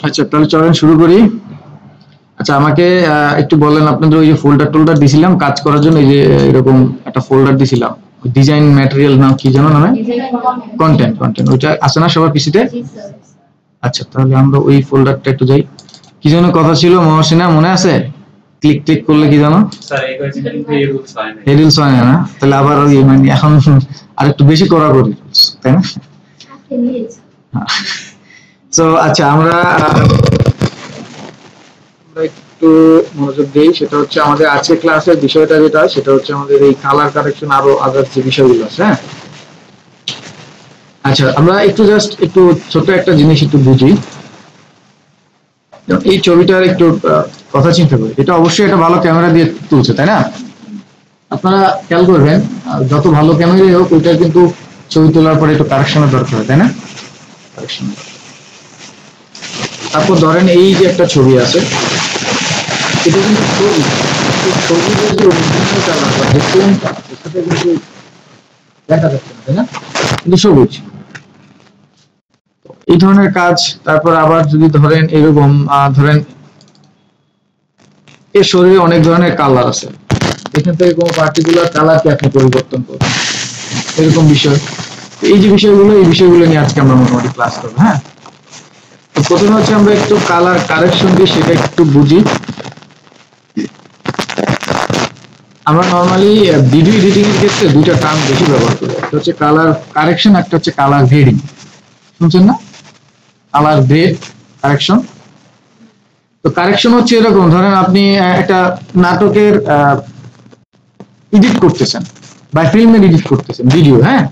আচ্ছা তাহলে চলেন শুরু করি। আচ্ছা আমাকে একটু বলেন আপনাদের ওই যে ফোল্ডার দিছিলাম কাজ করার জন্য, এই যে এরকম একটা ফোল্ডার দিছিলাম ডিজাইন ম্যাটেরিয়াল নাম কি জানো নামে, কন্টেন্ট ওইটা আছে না সবার পিসিতে? আচ্ছা তাহলে আমরা ওই ফোল্ডারটা একটু যাই। কি যেন কথা ছিল মহসিনা, মনে আছে? ক্লিক ক্লিক করলে কি জানো স্যার এই কোয়েশ্চেনটা কিন্তু এই রুলস হয় না। এই রুলস হয় না, তাহলে আবার ওই মানে এখন আর একটু বেশি করা করি, তাই না? সো আচ্ছা আমরা একটু মনোযোগ দেই। সেটা হচ্ছে আমাদের আজকে ক্লাসের বিষয়টা যেটা সেটা হচ্ছে আমাদের এই কালার কারেকশন আরো আদার্স যে বিষয়গুলো আছে। হ্যাঁ আচ্ছা আমরা একটু জাস্ট একটু ছোট একটা জিনিস একটু বুঝি। এই ছবিটার একটু কথা চিন্তা করি, এটা অবশ্যই একটা ভালো ক্যামেরা দিয়ে তুলছে, তাই না? আপনারা খেয়াল করবেন যত ভালো ক্যামেরাই হোক ওইটা কিন্তু ছবি তোলার পরে একটু কারেকশনের দরকার হয়, তাই না? কারেকশন। তারপর ধরেন এই যে একটা ছবি আছে, এটা কিন্তু ছবির যে অরিজিনাল কালার বা ডিফারেন্ট সেটা কিন্তু দেখা যাচ্ছে না, তাই না? কিন্তু সবুজ এই ধরনের কাজ। তারপর আবার যদি ধরেন এরকম ধরেন এর শরীরে অনেক ধরনের কালার আছে, এখান থেকে কোনো পার্টিকুলার কালারকে আপনি পরিবর্তন করবেন, এরকম বিষয়। এই যে বিষয়গুলো এই বিষয়গুলো নিয়ে আজকে আমরা মোটামুটি ক্লাস করবো। হ্যাঁ তো প্রথমে হচ্ছে আমরা একটু কালার কারেকশন দিয়ে সেটা একটু বুঝি। আমরা নরমালি ভিডিও এডিটিং এর ক্ষেত্রে দুইটা টার্ম বেশি ব্যবহার করি, একটা হচ্ছে কালার কারেকশন, একটা হচ্ছে কালার গ্রেডিং। শুনছেন না? Colour grade, correction. তো কারেকশন হচ্ছে এরকম, ধরেন আপনি একটা নাটকের এডিট করতেছেন বা ফিল্মের এডিট করতেছেন ভিডিও। হ্যাঁ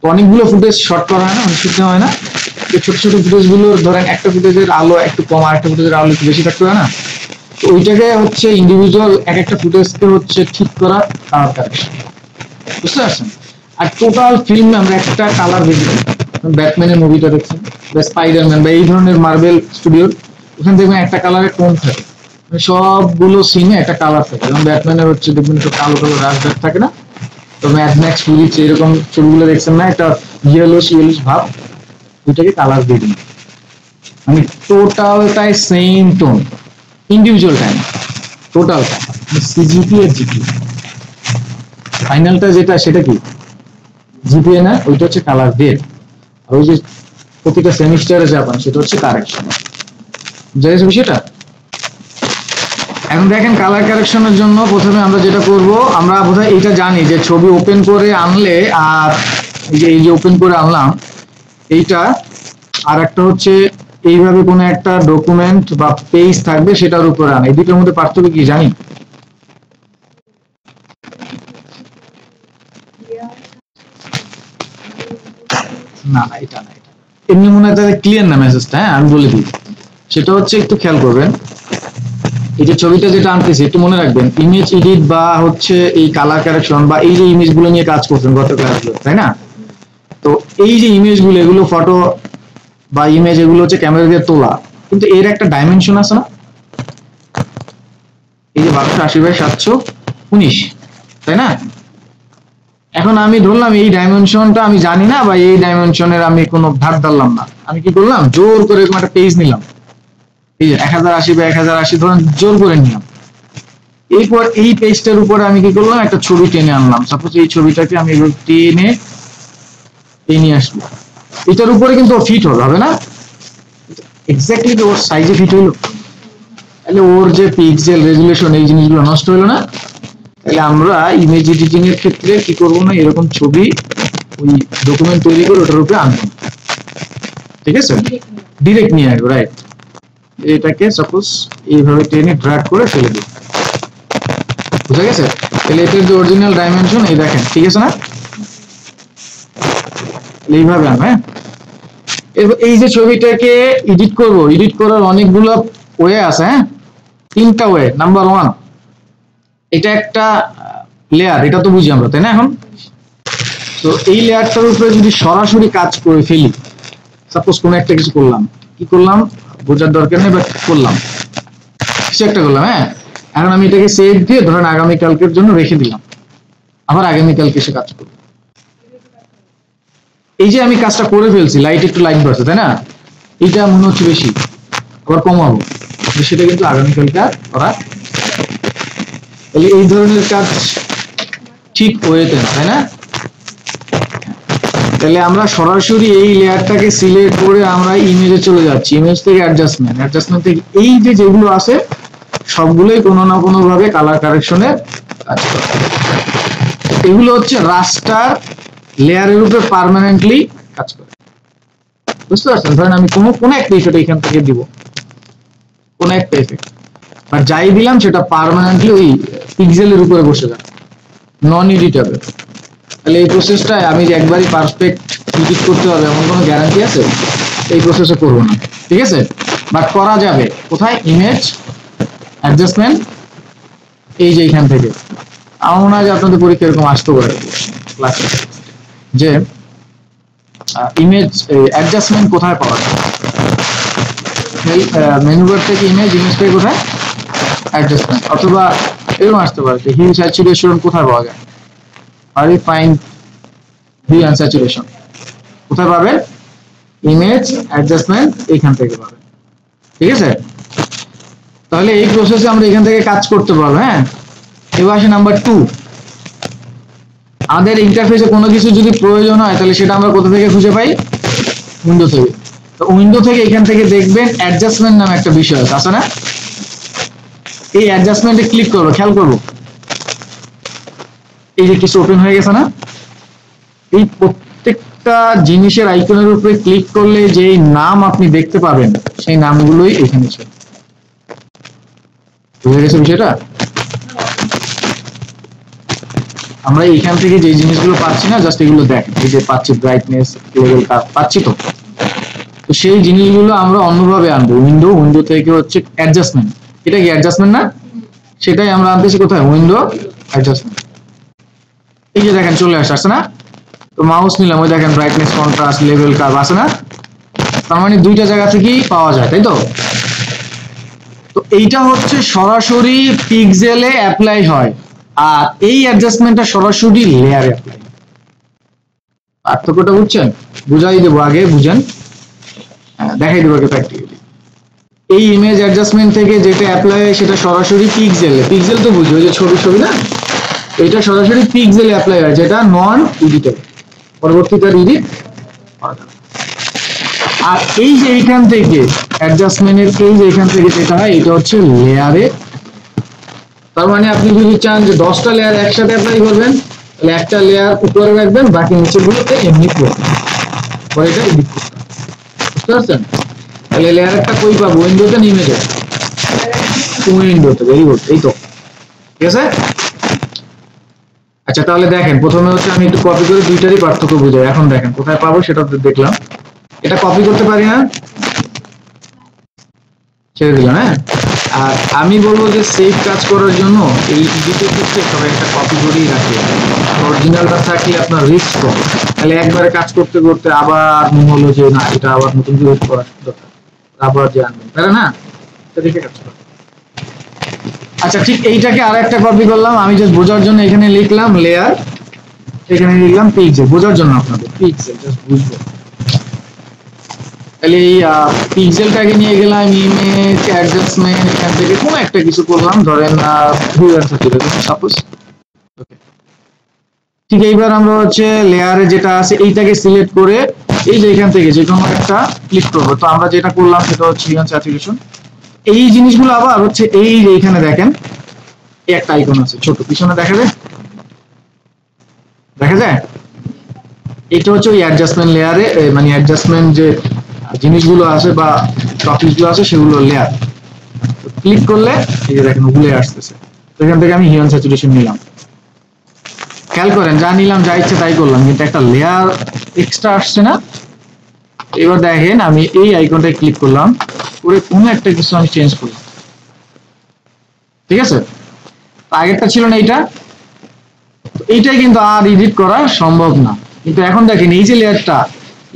তো অনেকগুলো ফুটেজ শর্ট করা হয় না, অনেক শুটে হয় না? এই ছোট ছোট ফুটেজ গুলো ধরেন একটা ফুটেজের আলো একটু কম আর একটা ফুটেজের আলো একটু বেশি থাকতে হয় না? তো ওইটাকে হচ্ছে ইন্ডিভিজুয়াল এক একটা ফুটেজকে হচ্ছে ঠিক করা কালার কারেকশন, বুঝতে পারছেন? আর টোটাল ফিল্মে আমরা একটা কালার বেশি পাই। ব্যাটম্যানের মুভিটা দেখছেন বা স্পাইডারম্যান বা এই ধরনের মার্বেল স্টুডিওর, ওখানে দেখবেন একটা কালারের টোন থাকে, মানে সবগুলো সিনে একটা কালার থাকে। যেমন ব্যাটম্যানের হচ্ছে দেখবেন একটু কালো কালো রাশ দাগ থাকে না? তো ম্যাড ম্যাক্স ফুরিচ এরকম ছবিগুলো দেখছেন না, একটা ইয়েলোস ভাব, ওইটাকে কালার গ্রেডিং। মানে টোটালটাই সেম টোন, ইন্ডিভিজুয়াল টাইম টোটালটা সিজিপি আর জিপি, ফাইনালটা যেটা সেটা কি জিপিএ না, ওইটা হচ্ছে কালার গ্রেড। আর ওই যে প্রতিটা সেমিস্টারে যাবেন সেটা হচ্ছে কারেকশন। বুঝা গেছে বিষয়টা? এখন দেখেন কালার কারেকশনের জন্য প্রথমে আমরা যেটা করব, আমরা বোধহয় এইটা জানি যে ছবি ওপেন করে আনলে আর এই যে ওপেন করে আনলাম এইটা, আর একটা হচ্ছে এইভাবে কোনো একটা ডকুমেন্ট বা পেজ থাকবে সেটার উপরে আনা, এই দুটোর মধ্যে পার্থক্য কি জানি? না এটা না, এটা এমনি মনে হয় তাহলে ক্লিয়ার না মেসেজটা। হ্যাঁ আমি বলে দিই, সেটা হচ্ছে একটু খেয়াল করবেন। এই যে ছবিটা যেটা আনতেছি একটু মনে রাখবেন, ইমেজ এডিট বা হচ্ছে এই কালার কারেকশন বা এই যে ইমেজগুলো নিয়ে কাজ করছেন গত ক্লাসগুলো, তাই না? তো এই যে ইমেজগুলো এগুলো ফটো বা ইমেজ এগুলো হচ্ছে ক্যামেরা দিয়ে তোলা, কিন্তু এর একটা ডাইমেনশন আছে না? এই যে 1280x719, তাই না? এখন আমি ধরলাম এই ডাইমেনশনটা আমি জানি না বা এই ডাইমেনশনের আমি কোনো ধার ধারলাম না, আমি কি করলাম জোর করে এরকম একটা পেজ নিলাম, এই যে 1080x1080 ধরেন জোর করে নিলাম। এরপর এই পেজটার উপরে আমি কি করলাম একটা ছবি টেনে আনলাম, সাপোজ এই ছবিটাকে আমি টেনে নিয়ে আসবো, এটার উপরে কিন্তু ফিট হবে না এক্স্যাক্টলি, ওর সাইজে ফিট হইলো, তাহলে ওর যে পিক্সেল রেজুলেশন এই জিনিসগুলো নষ্ট হলো না? তাহলে আমরা ইমেজ এডিটিং এর ক্ষেত্রে কি করব না, এরকম ছবি ওই ডকুমেন্ট তৈরি করে ওটার উপরে আনবো, ঠিক আছে? ডিরেক্ট নিয়ে আসবো, রাইট? এটাকে সাপোজ এইভাবে টেনে ড্র্যাগ করে ফেলে দিই, বুঝা গেছে? তাহলে এটার যে অরিজিনাল ডাইমেনশন এই দেখেন, ঠিক আছে না? এইভাবে আনবো। হ্যাঁ এই যে ছবিটাকে এডিট করব, এডিট করার অনেকগুলো ওয়ে আছে। হ্যাঁ 3টা ওয়ে। নাম্বার 1, এটা একটা লেয়ার, এটা তো বুঝি আমরা, তাই না? এখন তো এই লেয়ারটার উপরে যদি সরাসরি কাজ করে ফেলি, সাপোজ কোনো একটা কিছু করলাম, কি করলাম বোঝার দরকার নেই, বাট করলাম কিছু একটা করলাম। হ্যাঁ এখন আমি এটাকে সেভ দিয়ে ধরেন আগামীকালকের জন্য রেখে দিলাম, আবার আগামীকালকে এসে কাজ করব। এই যে আমি কাজটা করে ফেলছি, লাইট একটু লাইট বাড়ছে, তাই না? এইটা মনে হচ্ছে বেশি, আবার কমাবো, সেটা কিন্তু আগামীকালকার করা। তাহলে এই ধরনের কাজ ঠিক ওয়েতে না, তাই না? তাহলে আমরা সরাসরি এই লেয়ারটাকে সিলেক্ট করে আমরা ইমেজে চলে যাচ্ছি, ইমেজ থেকে অ্যাডজাস্টমেন্ট থেকে এই যে যেগুলো আছে সবগুলোই কোনো না কোনো ভাবে কালার কারেকশনের কাজ করে। এগুলো হচ্ছে রাস্টার লেয়ারের উপরে পার্মানেন্টলি কাজ করে, বুঝতে পারছেন? ধরেন আমি কোনো একটা ইফেক্ট এখান থেকে দিব, কোনো একটা ইফেক্ট বা যাই দিলাম সেটা পার্মানেন্টলি ওই পিক্সেলের উপরে বসে যায়, নন এডিটেবল। তাহলে এই প্রসেসটা আমি যে একবারই পারফেক্ট এডিট করতে হবে এমন কোনো গ্যারান্টি আছে? এই প্রসেসে করবো না, ঠিক আছে? বাট করা যাবে কোথায়? ইমেজ অ্যাডজাস্টমেন্ট, এই যে এখান থেকে। আমার মনে হয় যে আপনাদের পরীক্ষা এরকম আসতে পারে ক্লাসে, যে ইমেজ অ্যাডজাস্টমেন্ট কোথায় পাওয়া যায়? এই মেনু বার থেকে ইমেজটাই কোথায়? অ্যাডজাস্টমেন্ট। অথবা এরকম আসতে পারে যে হিউ স্যাচুরেশন কোথায় পাওয়া যায়? আর you find hue and saturation কোথায় পাবেন? ইমেজ অ্যাডজাস্টমেন্ট এইখান থেকে পাবেন, ঠিক আছে? তাহলে এই প্রসেসে আমরা এখান থেকে কাজ করতে পারবো। হ্যাঁ, এবার আসে নাম্বার 2, আমাদের ইন্টারফেসে কোনো কিছু যদি প্রয়োজন হয় তাহলে সেটা আমরা কোথা থেকে খুঁজে পাই? উইন্ডো থেকে। তো উইন্ডো থেকে এখান থেকে দেখবেন অ্যাডজাস্টমেন্ট নামে একটা বিষয় আছে না? এই অ্যাডজাস্টমেন্টে ক্লিক করবো, খেয়াল করবো এই যে কিছু ওপেন হয়ে গেছে না? এই প্রত্যেকটা জিনিসের আইকনের উপরে ক্লিক করলে যে নাম আপনি দেখতে পাবেন সেই নামগুলোই এখানে ছিল। বুঝে গেছে বিষয়টা? আমরা এখান থেকে যে জিনিসগুলো পাচ্ছি না, জাস্ট এগুলো দেখেন, এই যে পাচ্ছি ব্রাইটনেস লেভেল পাচ্ছি, তো সেই জিনিসগুলো আমরা অন্যভাবে আনবো। উইন্ডো থেকে হচ্ছে অ্যাডজাস্টমেন্ট, এটা কি অ্যাডজাস্টমেন্ট না? সেটাই আমরা আনতেছি কোথায়? Window adjustment. এই যে দেখেন চলে আসছে না? তো মাউস নিলাম, ওই দেখেন ব্রাইটনেস, কন্ট্রাস্ট, লেভেল কার্ভ আছে না? তার মানে দুইটা জায়গা থেকেই পাওয়া যায়, তাই তো? তো এইটা হচ্ছে সরাসরি পিক্সেলে অ্যাপ্লাই হয়, আর এই অ্যাডজাস্টমেন্টটা সরাসরি লেয়ারে অ্যাপ্লাই। পার্থক্যটা বুঝছেন? বুঝাই দেবো, আগে বুঝেন, দেখাই দেবো প্র্যাকটিক্যালি। এই ইমেজ অ্যাডজাস্টমেন্ট থেকে যেটা অ্যাপ্লাই হয় সেটা সরাসরি পিক্সেলে, পিক্সেল তো বুঝি ওই যে ছবি না, এটা সরাসরি পিক্সেলে অ্যাপ্লাই হয়, যেটা নন এডিটেবল, পরবর্তীতে এডিট করা যাবে। আর এই যে এইখান থেকে অ্যাডজাস্টমেন্টের এই যে এখান থেকে যেটা হয় এটা হচ্ছে লেয়ারে। তার মানে আপনি যদি চান যে 10টা লেয়ার একসাথে অ্যাপ্লাই করবেন, তাহলে একটা লেয়ার উপরে রাখবেন, বাকি নিচেগুলোতে এমনি করবেন, পরে এটা এডিট করবেন, বুঝতে পারছেন? তাহলে লেয়ার একটা কই পাবো? উইন্ডোতে, ইমেজে, উইন্ডোতে। ভেরি গুড, এই তো, ঠিক আছে। আচ্ছা তাহলে দেখেন, প্রথমে হচ্ছে আমি একটু কপি করে দুইটারই পার্থক্য বুঝাই। এখন দেখেন কোথায় পাবো সেটা দেখলাম, এটা কপি করতে পারি না, ছেড়ে দিলাম। হ্যাঁ, আর আমি বলবো যে সেভ কাজ করার জন্য এই এডিটের ক্ষেত্রে সবাই একটা কপি করেই রাখে, অরিজিনালটা থাকলে আপনার রিস্ক কম। তাহলে একবারে কাজ করতে করতে আবার মনে হলো যে না এটা আবার নতুন করে করা দরকার, আবার যে আনবেন, তাই না? এটা দেখে কাজ করো। আচ্ছা ঠিক এইটাকে আর একটা কপি করলাম, আমি জাস্ট বোঝার জন্য এখানে লিখলাম লেয়ার, এখানে লিখলাম পিক্সেল, বোঝার জন্য আপনাদের পিক্সেল, জাস্ট বুঝবো। তাহলে এই পিক্সেলটাকে নিয়ে গেলাম ইমেজ অ্যাডজাস্টমেন্ট, এখান থেকে কোনো একটা কিছু করলাম, ধরেন হিউ অ্যান্ড স্যাচুরেশন সাপোজ। ওকে, ঠিক এইবার আমরা হচ্ছে লেয়ারে যেটা আছে এইটাকে সিলেক্ট করে এই যে এখান থেকে যে কোনো একটা ক্লিক করবো। তো আমরা যেটা করলাম সেটা হচ্ছে হিউ অ্যান্ড স্যাচুরেশন। এই জিনিসগুলো আবার হচ্ছে এই যে এখানে দেখেন একটা আইকন আছে ছোট, পিছনে দেখা যায়, দেখা যায়? এটা হচ্ছে ওই অ্যাডজাস্টমেন্ট লেয়ারে, মানে অ্যাডজাস্টমেন্ট যে জিনিসগুলো আছে বা টপিকগুলো আছে সেগুলো লেয়ার। ক্লিক করলে এই যে দেখেন ওগুলো আসতেছে। তো এখান থেকে আমি হিউ অ্যান্ড স্যাচুরেশন নিলাম, খেয়াল করেন যা নিলাম যা ইচ্ছে তাই করলাম, কিন্তু একটা লেয়ার এক্সট্রা আসছে না? এবার দেখেন আমি এই আইকনটায় ক্লিক করলাম, করে কোনো একটা কিছু আমি চেঞ্জ করলাম, ঠিক আছে? আগেরটা ছিল না এইটা, এইটাই কিন্তু আর এডিট করা সম্ভব না। কিন্তু এখন দেখেন এই যে লেয়ারটা,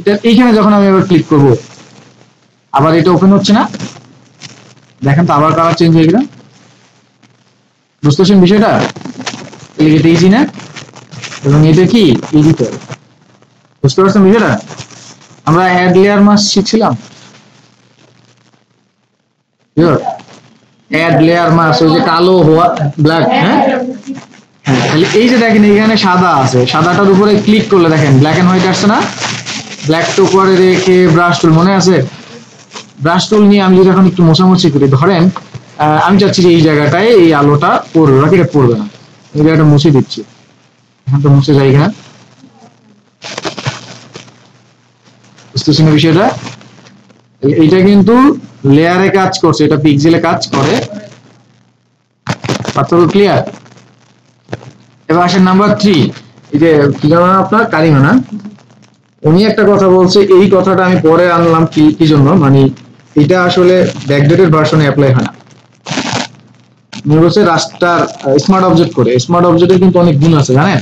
এটা এইখানে যখন আমি এবার ক্লিক করব আবার এটা ওপেন হচ্ছে না, দেখেন তো আবার কালার চেঞ্জ হয়ে গেল। বুঝতেছেন বিষয়টা? এটা ইজি না? এবং এটা কি এডিটর, বুঝতে পারছেন বিষয়টা? আমরা অ্যাড লেয়ার মাস্ক শিখছিলাম, অ্যাড লেয়ার মাস্ক, ওই যে কালো হওয়া ব্ল্যাক, হ্যাঁ তাহলে এই যে দেখেন এখানে সাদা আছে, সাদাটার উপরে ক্লিক করলে দেখেন ব্ল্যাক এন্ড হোয়াইট আসছে না? ব্ল্যাক টু করে রেখে ব্রাশ টুল, মনে আছে? ব্রাশ টুল নিয়ে আমি যদি এখন একটু মোছামুছি করি, ধরেন আমি চাচ্ছি যে এই জায়গাটায় এই আলোটা পড়বে, বাকি এটা পড়বে না, এই জায়গাটা মুছে দিচ্ছি, এখন তো মুছে যায় এখানে, বুঝতেছেন বিষয়টা? এইটা কিন্তু লেয়ারে কাজ করছে, এটা পিক্সেলে কাজ করে, পার্থক্য ক্লিয়ার? এবার আসেন নাম্বার 3, এই যে কি জানো না আপনার কারিমা না, উনি একটা কথা বলছে, এই কথাটা আমি পরে আনলাম কি জন্য, মানে এটা আসলে ব্যাকডেটেড ভার্সনে অ্যাপ্লাই হয় না। উনি বলছে রাস্টার স্মার্ট অবজেক্ট করে, স্মার্ট অবজেক্টের কিন্তু অনেক গুণ আছে জানেন।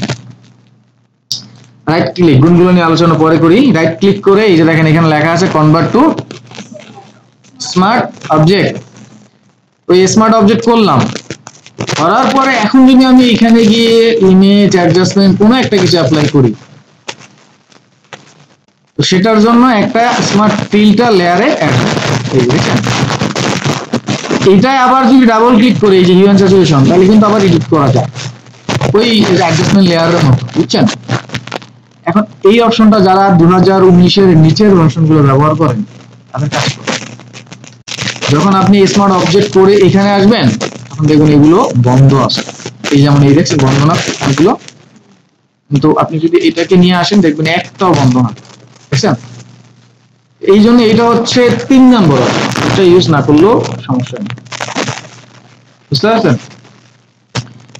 রাইট ক্লিক, গুণগুলো নিয়ে আলোচনা পরে করি। রাইট ক্লিক করে এই যে দেখেন এখানে লেখা আছে কনভার্ট টু স্মার্ট অবজেক্ট, ওই স্মার্ট অবজেক্ট করলাম, করার পরে এখন যদি আমি এখানে গিয়ে ইমেজ অ্যাডজাস্টমেন্ট কোনো একটা কিছু অ্যাপ্লাই করি, তো সেটার জন্য একটা স্মার্ট ফিল্টার লেয়ারে অ্যাড হবে, এই দেখেন এইটাই আবার যদি ডাবল ক্লিক করে এই যে হিউম্যান স্যাচুরেশন, তাহলে কিন্তু আবার এডিট করা যায় ওই অ্যাডজাস্টমেন্ট লেয়ারের মতো, বুঝছেন? এখন এই অপশনটা যারা 2019-এর নিচের ভার্সনগুলো ব্যবহার করেন তাদের কাজ করে। যখন আপনি স্মার্ট অবজেক্ট করে এখানে আসবেন তখন দেখুন এগুলো বন্ধ আছে, এই যেমন এই দেখছেন বন্ধ না এগুলো, কিন্তু আপনি যদি এটাকে নিয়ে আসেন দেখবেন একটাও বন্ধ না, বুঝছেন? এই জন্য এটা হচ্ছে 3 নম্বর, এটা ইউজ না করলেও সমস্যা নেই, বুঝতে পারছেন?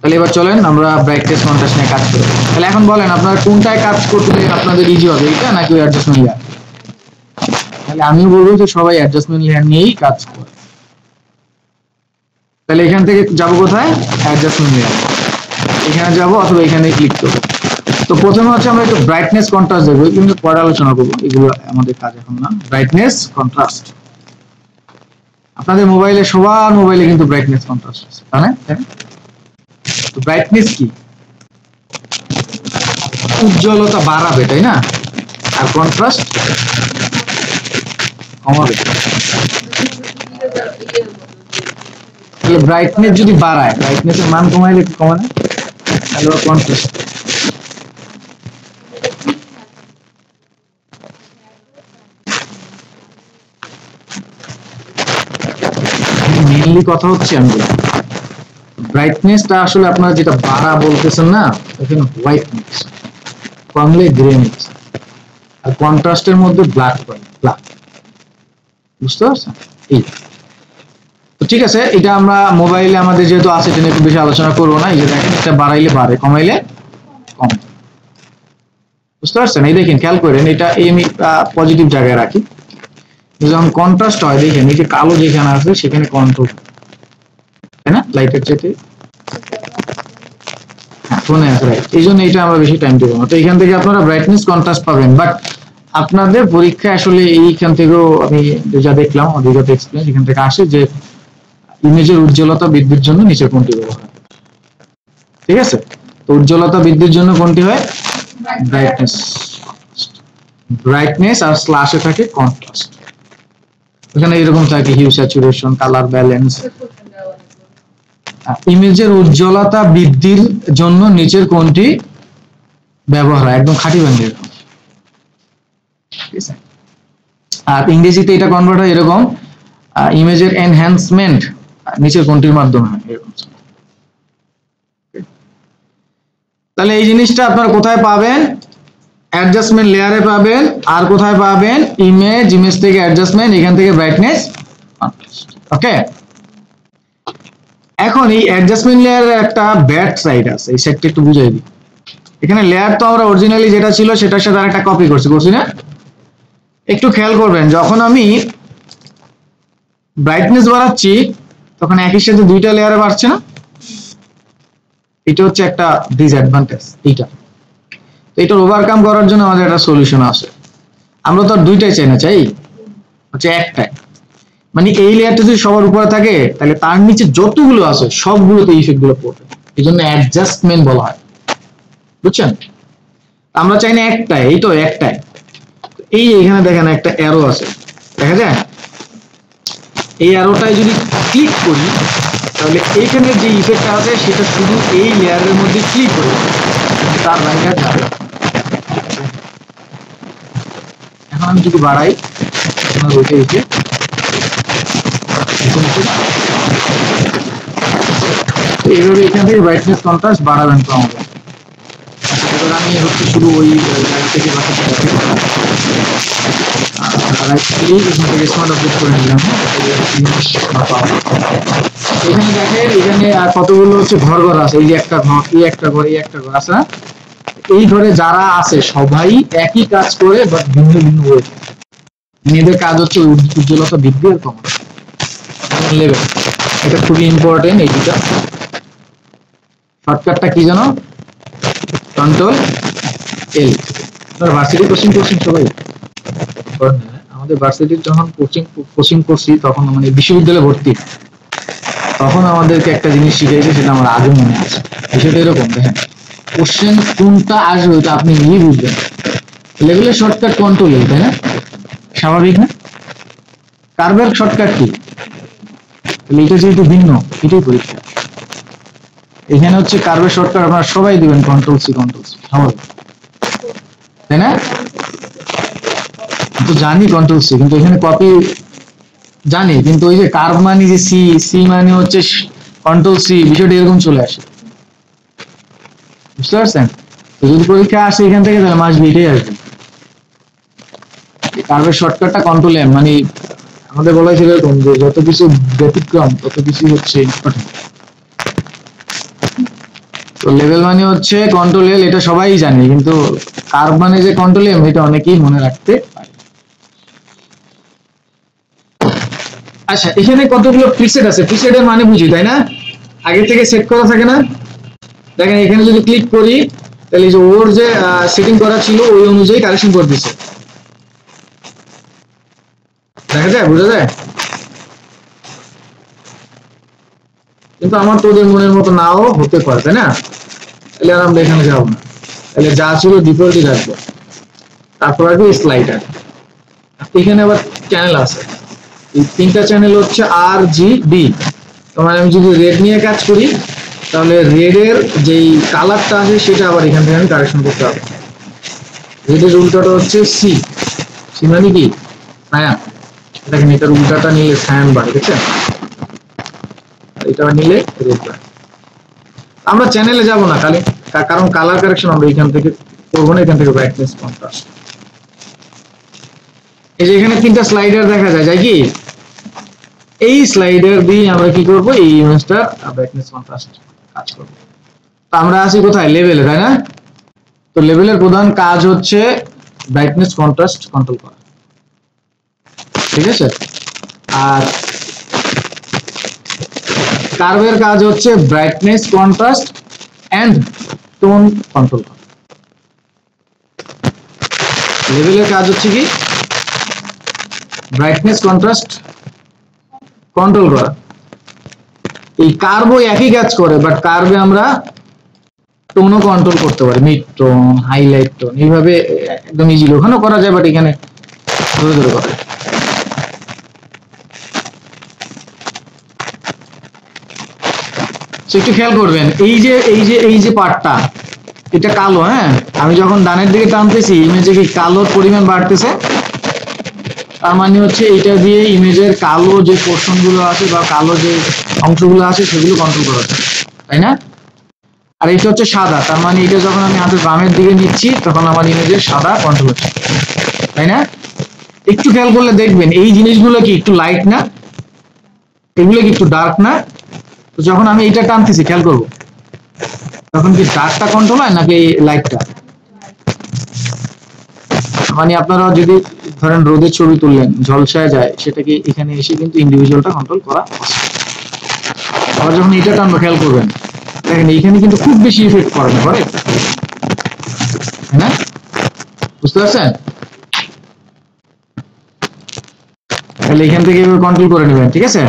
তাহলে এবার চলেন আমরা ব্রাইটনেস কন্ট্রাস্ট নিয়ে কাজ করি। তাহলে এখন বলেন আপনারা কোনটায় কাজ করতে আপনাদের ইজি হবে, এটা নাকি অ্যাডজাস্টমেন্ট লেয়ার? তাহলে আমিও বলবো যে সবাই অ্যাডজাস্টমেন্ট লেয়ার নিয়েই কাজ করে। তাহলে এখান থেকে যাবো কোথায়? অ্যাডজাস্টমেন্ট লেয়ার, এখানে যাবো অথবা এখানে ক্লিক করবো। তো প্রথমে হচ্ছে আমরা একটু ব্রাইটনেস কন্ট্রাস্ট দেখবো, কিন্তু পরে আলোচনা করবো, এগুলো আমাদের কাজ এখন না। ব্রাইটনেস কন্ট্রাস্ট, আপনাদের মোবাইলে সবার মোবাইলে কিন্তু ব্রাইটনেস কন্ট্রাস্ট আছে, তাই না? তো ব্রাইটনেস কি? উজ্জ্বলতা বাড়াবে, তাই না? আর কন্ট্রাস্ট কমাবে। তাহলে ব্রাইটনেস যদি বাড়ায়, ব্রাইটনেসের মান কমাইলে কি কমানো? তাহলে কন্ট্রাস্ট। মেইনলি কথা হচ্ছে আমি ব্রাইটনেসটা আসলে আপনারা যেটা বাড়া বলতেছেন না, এখানে হোয়াইটনেস, কমলে গ্রেনেস, আর কন্ট্রাস্টের মধ্যে ব্ল্যাক, বুঝতে পারছেন? এই তো ঠিক আছে, এটা আমরা মোবাইলে আমাদের যেহেতু আছে এটা নিয়ে একটু বেশি আলোচনা করবো না। এই যে দেখেন এটা বাড়াইলে বাড়ে, কমাইলে কমে, বুঝতে পারছেন? এই দেখেন খেয়াল করেন, এটা আমি পজিটিভ জায়গায় রাখি, যখন কন্ট্রাস্ট হয় দেখেন এই যে কালো যেখানে আছে সেখানে কন্ট্রোল, তাই না? লাইটের চেয়ে ফোনে আছে, রাইট? এই জন্য এটা আমরা বেশি টাইম দেবো না। তো এখান থেকে আপনারা ব্রাইটনেস কন্ট্রাস্ট পাবেন, বাট আপনাদের পরীক্ষায় আসলে এইখান থেকেও আমি যা দেখলাম অভিজ্ঞতা এক্সপিরিয়েন্স এখান থেকে আসে যে ইমেজের উজ্জ্বলতা বৃদ্ধির জন্য নিচে কোনটি ব্যবহার, ঠিক আছে? তো উজ্জ্বলতা বৃদ্ধির জন্য কোনটি হয়? ব্রাইটনেস, ব্রাইটনেস আর স্ল্যাশে থাকে কন্ট্রাস্ট, এখানে এরকম থাকে হিউ, স্যাচুরেশন, কালার ব্যালেন্স। ইমেজের উজ্জ্বলতা বৃদ্ধির জন্য নিচের কোনটি ব্যবহার হয়, একদম খাঁটি বাংলা এরকম, ঠিক আছে? আর ইংরেজিতে এটা কনভার্ট হয় এরকম, ইমেজের এনহ্যান্সমেন্ট নিচের কোনটির মাধ্যমে হয়, এরকম। তাহলে এই জিনিসটা আপনারা কোথায় পাবেন? অ্যাডজাস্টমেন্ট লেয়ারে পাবেন, আর কোথায় পাবেন? ইমেজ থেকে অ্যাডজাস্টমেন্ট, এখান থেকে ব্রাইটনেস, ওকে? এখন এই অ্যাডজাস্টমেন্ট লেয়ারের একটা ব্যাড সাইড আছে, এই সাইডটা একটু বুঝাই দিই। এখানে লেয়ার তো আমরা অরিজিনালি যেটা ছিল সেটার সাথে আরেকটা কপি করছি না? একটু খেয়াল করবেন, যখন আমি ব্রাইটনেস বাড়াচ্ছি তখন একই সাথে দুইটা লেয়ারে বাড়ছে না? এটা হচ্ছে একটা ডিসঅ্যাডভান্টেজ। এইটা এটার ওভারকাম করার জন্য আমাদের একটা সলিউশন আছে। আমরা তো আর দুইটাই চাই না, চাই হচ্ছে একটাই। মানে এই লেয়ারটা যদি সবার উপরে থাকে তাহলে তার নিচে যতগুলো আছে সবগুলোতে ইফেক্ট গুলো পড়বে, এই জন্য অ্যাডজাস্টমেন্ট বলা হয়, বুঝছেন? আমরা চাই না একটাই, এই তো একটাই। এই এখানে দেখেন একটা অ্যারো আছে, দেখা যায়? এই অ্যারোটায় যদি ক্লিক করি তাহলে এইখানে যে ইফেক্টটা আছে সেটা শুধু এই লেয়ারের মধ্যে ক্লিক করে তার বাইরে আর যাবে না। এখন আমি যদি বাড়াই আপনার ওইটা এসে এইভাবে এখান থেকে ব্রাইটনেস কন্ট্রাস্ট বাড়াবেন তো আমাদের। এবার আমি হচ্ছে শুধু ওই জায়গা থেকে বাসাতে যাবো, রাইট ক্লিক এখান থেকে স্মার্ট আপডেট করে নিলাম। এখানে দেখেন এখানে কতগুলো হচ্ছে ঘর ঘর আছে, এই যে একটা ঘর, এই একটা ঘর, এই একটা ঘর আছে না? এই ঘরে যারা আছে সবাই একই কাজ করে বাট ভিন্ন ভিন্ন ওয়ে। মেয়েদের কাজ হচ্ছে উজ্জ্বলতা বৃদ্ধি আর কমানো লেভেল, এটা খুবই ইম্পর্টেন্ট। এই দুটা শর্টকাটটা কি জানো? কন্ট্রোল এল। ভার্সিটি কোচিং করছেন সবাই? আমাদের ভার্সিটির যখন কোচিং করছি তখন মানে বিশ্ববিদ্যালয়ে ভর্তি, তখন আমাদেরকে একটা জিনিস শিখাইছে, সেটা আমার আগে মনে আছে। বিষয়টা এরকম, দেখেন কোশ্চেন কোনটা আসবে ওটা আপনি নিজেই বুঝবেন। লেভেলের শর্টকাট কন্ট্রোল এল, তাই না? স্বাভাবিক না? কার্ভের শর্টকাট কি? এটা যেহেতু ভিন্ন, এটাই পরীক্ষা। এখানে হচ্ছে কার্ভের শর্টকাট আপনারা সবাই দিবেন কন্ট্রোল সি, স্বাভাবিক তাই না? তো জানি কন্ট্রোল সি, কিন্তু এখানে কপি জানি, কিন্তু ওই যে কার্ভ মানে যে সি, সি মানে হচ্ছে কন্ট্রোল সি, বিষয়টা এরকম চলে আসে, বুঝতে পারছেন? তো যদি পরীক্ষা আসে এখান থেকে তাহলে মাস এটাই আসবে। কার্ভের শর্টকাটটা কন্ট্রোল এম, মানে আমাদের বলা হয়েছিল এরকম যে যত কিছু ব্যতিক্রম তত কিছু হচ্ছে ইম্পর্টেন্ট। তো লেভেল মানে হচ্ছে কন্ট্রোল এল, এটা সবাই জানে, কিন্তু কার্ভ মানে যে কন্ট্রোল এম এটা অনেকেই মনে রাখতে পারে। আচ্ছা, এখানে কতগুলো প্রিসেট আছে, প্রিসেটের মানে বুঝি তাই না? আগে থেকে সেট করা থাকে না? দেখেন এখানে যদি ক্লিক করি তাহলে যে ওর যে সেটিং করা ছিল ওই অনুযায়ী কারেকশন করে দিচ্ছে, দেখা যায়, বোঝা যায়? কিন্তু আমার তো ওদের মনের মতো নাও হতে পারে, তাই না? তাহলে আর আমরা এখানে যাবো না, তাহলে যা ছিল ডিফল্টই রাখবো। তারপর আসবে স্লাইডার। এখানে আবার চ্যানেল আছে, এই তিনটা চ্যানেল হচ্ছে আর জি বি। তোমার আমি যদি রেড নিয়ে কাজ করি তাহলে রেডের যেই কালারটা আছে সেটা আবার এখান থেকে আমি কারেকশন করতে হবে। রেডের উল্টাটা হচ্ছে সি, সি মানে কি? ছায়া। দেখেন এটার উল্টাটা নিলে সায়ান বাড়ে, দেখছেন? এটা নিলে রেড বাড়ে। আমরা চ্যানেলে যাব না খালি, কারণ কালার কারেকশন আমরা এখান থেকে করবো না, এখান থেকে ব্রাইটনেস কন্ট্রাস্ট। এই যে এখানে তিনটা স্লাইডার দেখা যায় কি? এই স্লাইডার দিয়ে আমরা কি করব? এই ইমেজটার ব্রাইটনেস কন্ট্রাস্ট কাজ করব। তো আমরা আছি কোথায়? লেভেলে, তাই না? তো লেভেলের প্রধান কাজ হচ্ছে ব্রাইটনেস কন্ট্রাস্ট কন্ট্রোল করা, ঠিক আছে? আর কার্ভের কাজ হচ্ছে brightness contrast and tone control করা। লেভেলের কাজ হচ্ছে কি? ব্রাইটনেস কন্ট্রাস্ট কন্ট্রোল করা। এই কার্ভও একই কাজ করে, বাট কার্ভে আমরা টোনও কন্ট্রোল করতে পারি, মিড টোন, হাইলাইট টোন, এইভাবে একদম ইজিলি ওখানেও করা যায়, বাট এখানে ধরে ধরে করা। একটু খেয়াল করবেন, এই যে পার্টটা এটা কালো, হ্যাঁ? আমি যখন ডানের দিকে টানতেছি ইমেজে কি কালোর পরিমাণ বাড়তেছে, তার মানে হচ্ছে এটা দিয়ে ইমেজের কালো যে পোর্শন গুলো আছে বা কালো যে অংশগুলো আছে সেগুলো কন্ট্রোল করা যায়, তাই না? আর এটা হচ্ছে সাদা, তার মানে এটা যখন আমি হাতের বামের দিকে নিচ্ছি তখন আমার ইমেজের সাদা কন্ট্রোল হচ্ছে, তাই না? একটু খেয়াল করলে দেখবেন এই জিনিসগুলো কি একটু লাইট না, এগুলো কি একটু ডার্ক না? তো যখন আমি এটা টানতেছি খেয়াল করবো তখন কি ডার্কটা কন্ট্রোল হয় নাকি লাইটটা? মানে আপনারা যদি ধরেন রোদের ছবি তুললেন, ঝলসায় যায়, সেটাকে এখানে এসে কিন্তু ইন্ডিভিজুয়ালটা কন্ট্রোল করা। আবার যখন এটা টানবো খেয়াল করবেন, দেখেন এইখানে কিন্তু খুব বেশি ইফেক্ট করে না, করে, তাই না? বুঝতে পারছেন? তাহলে এখান থেকে এভাবে কন্ট্রোল করে নেবেন, ঠিক আছে?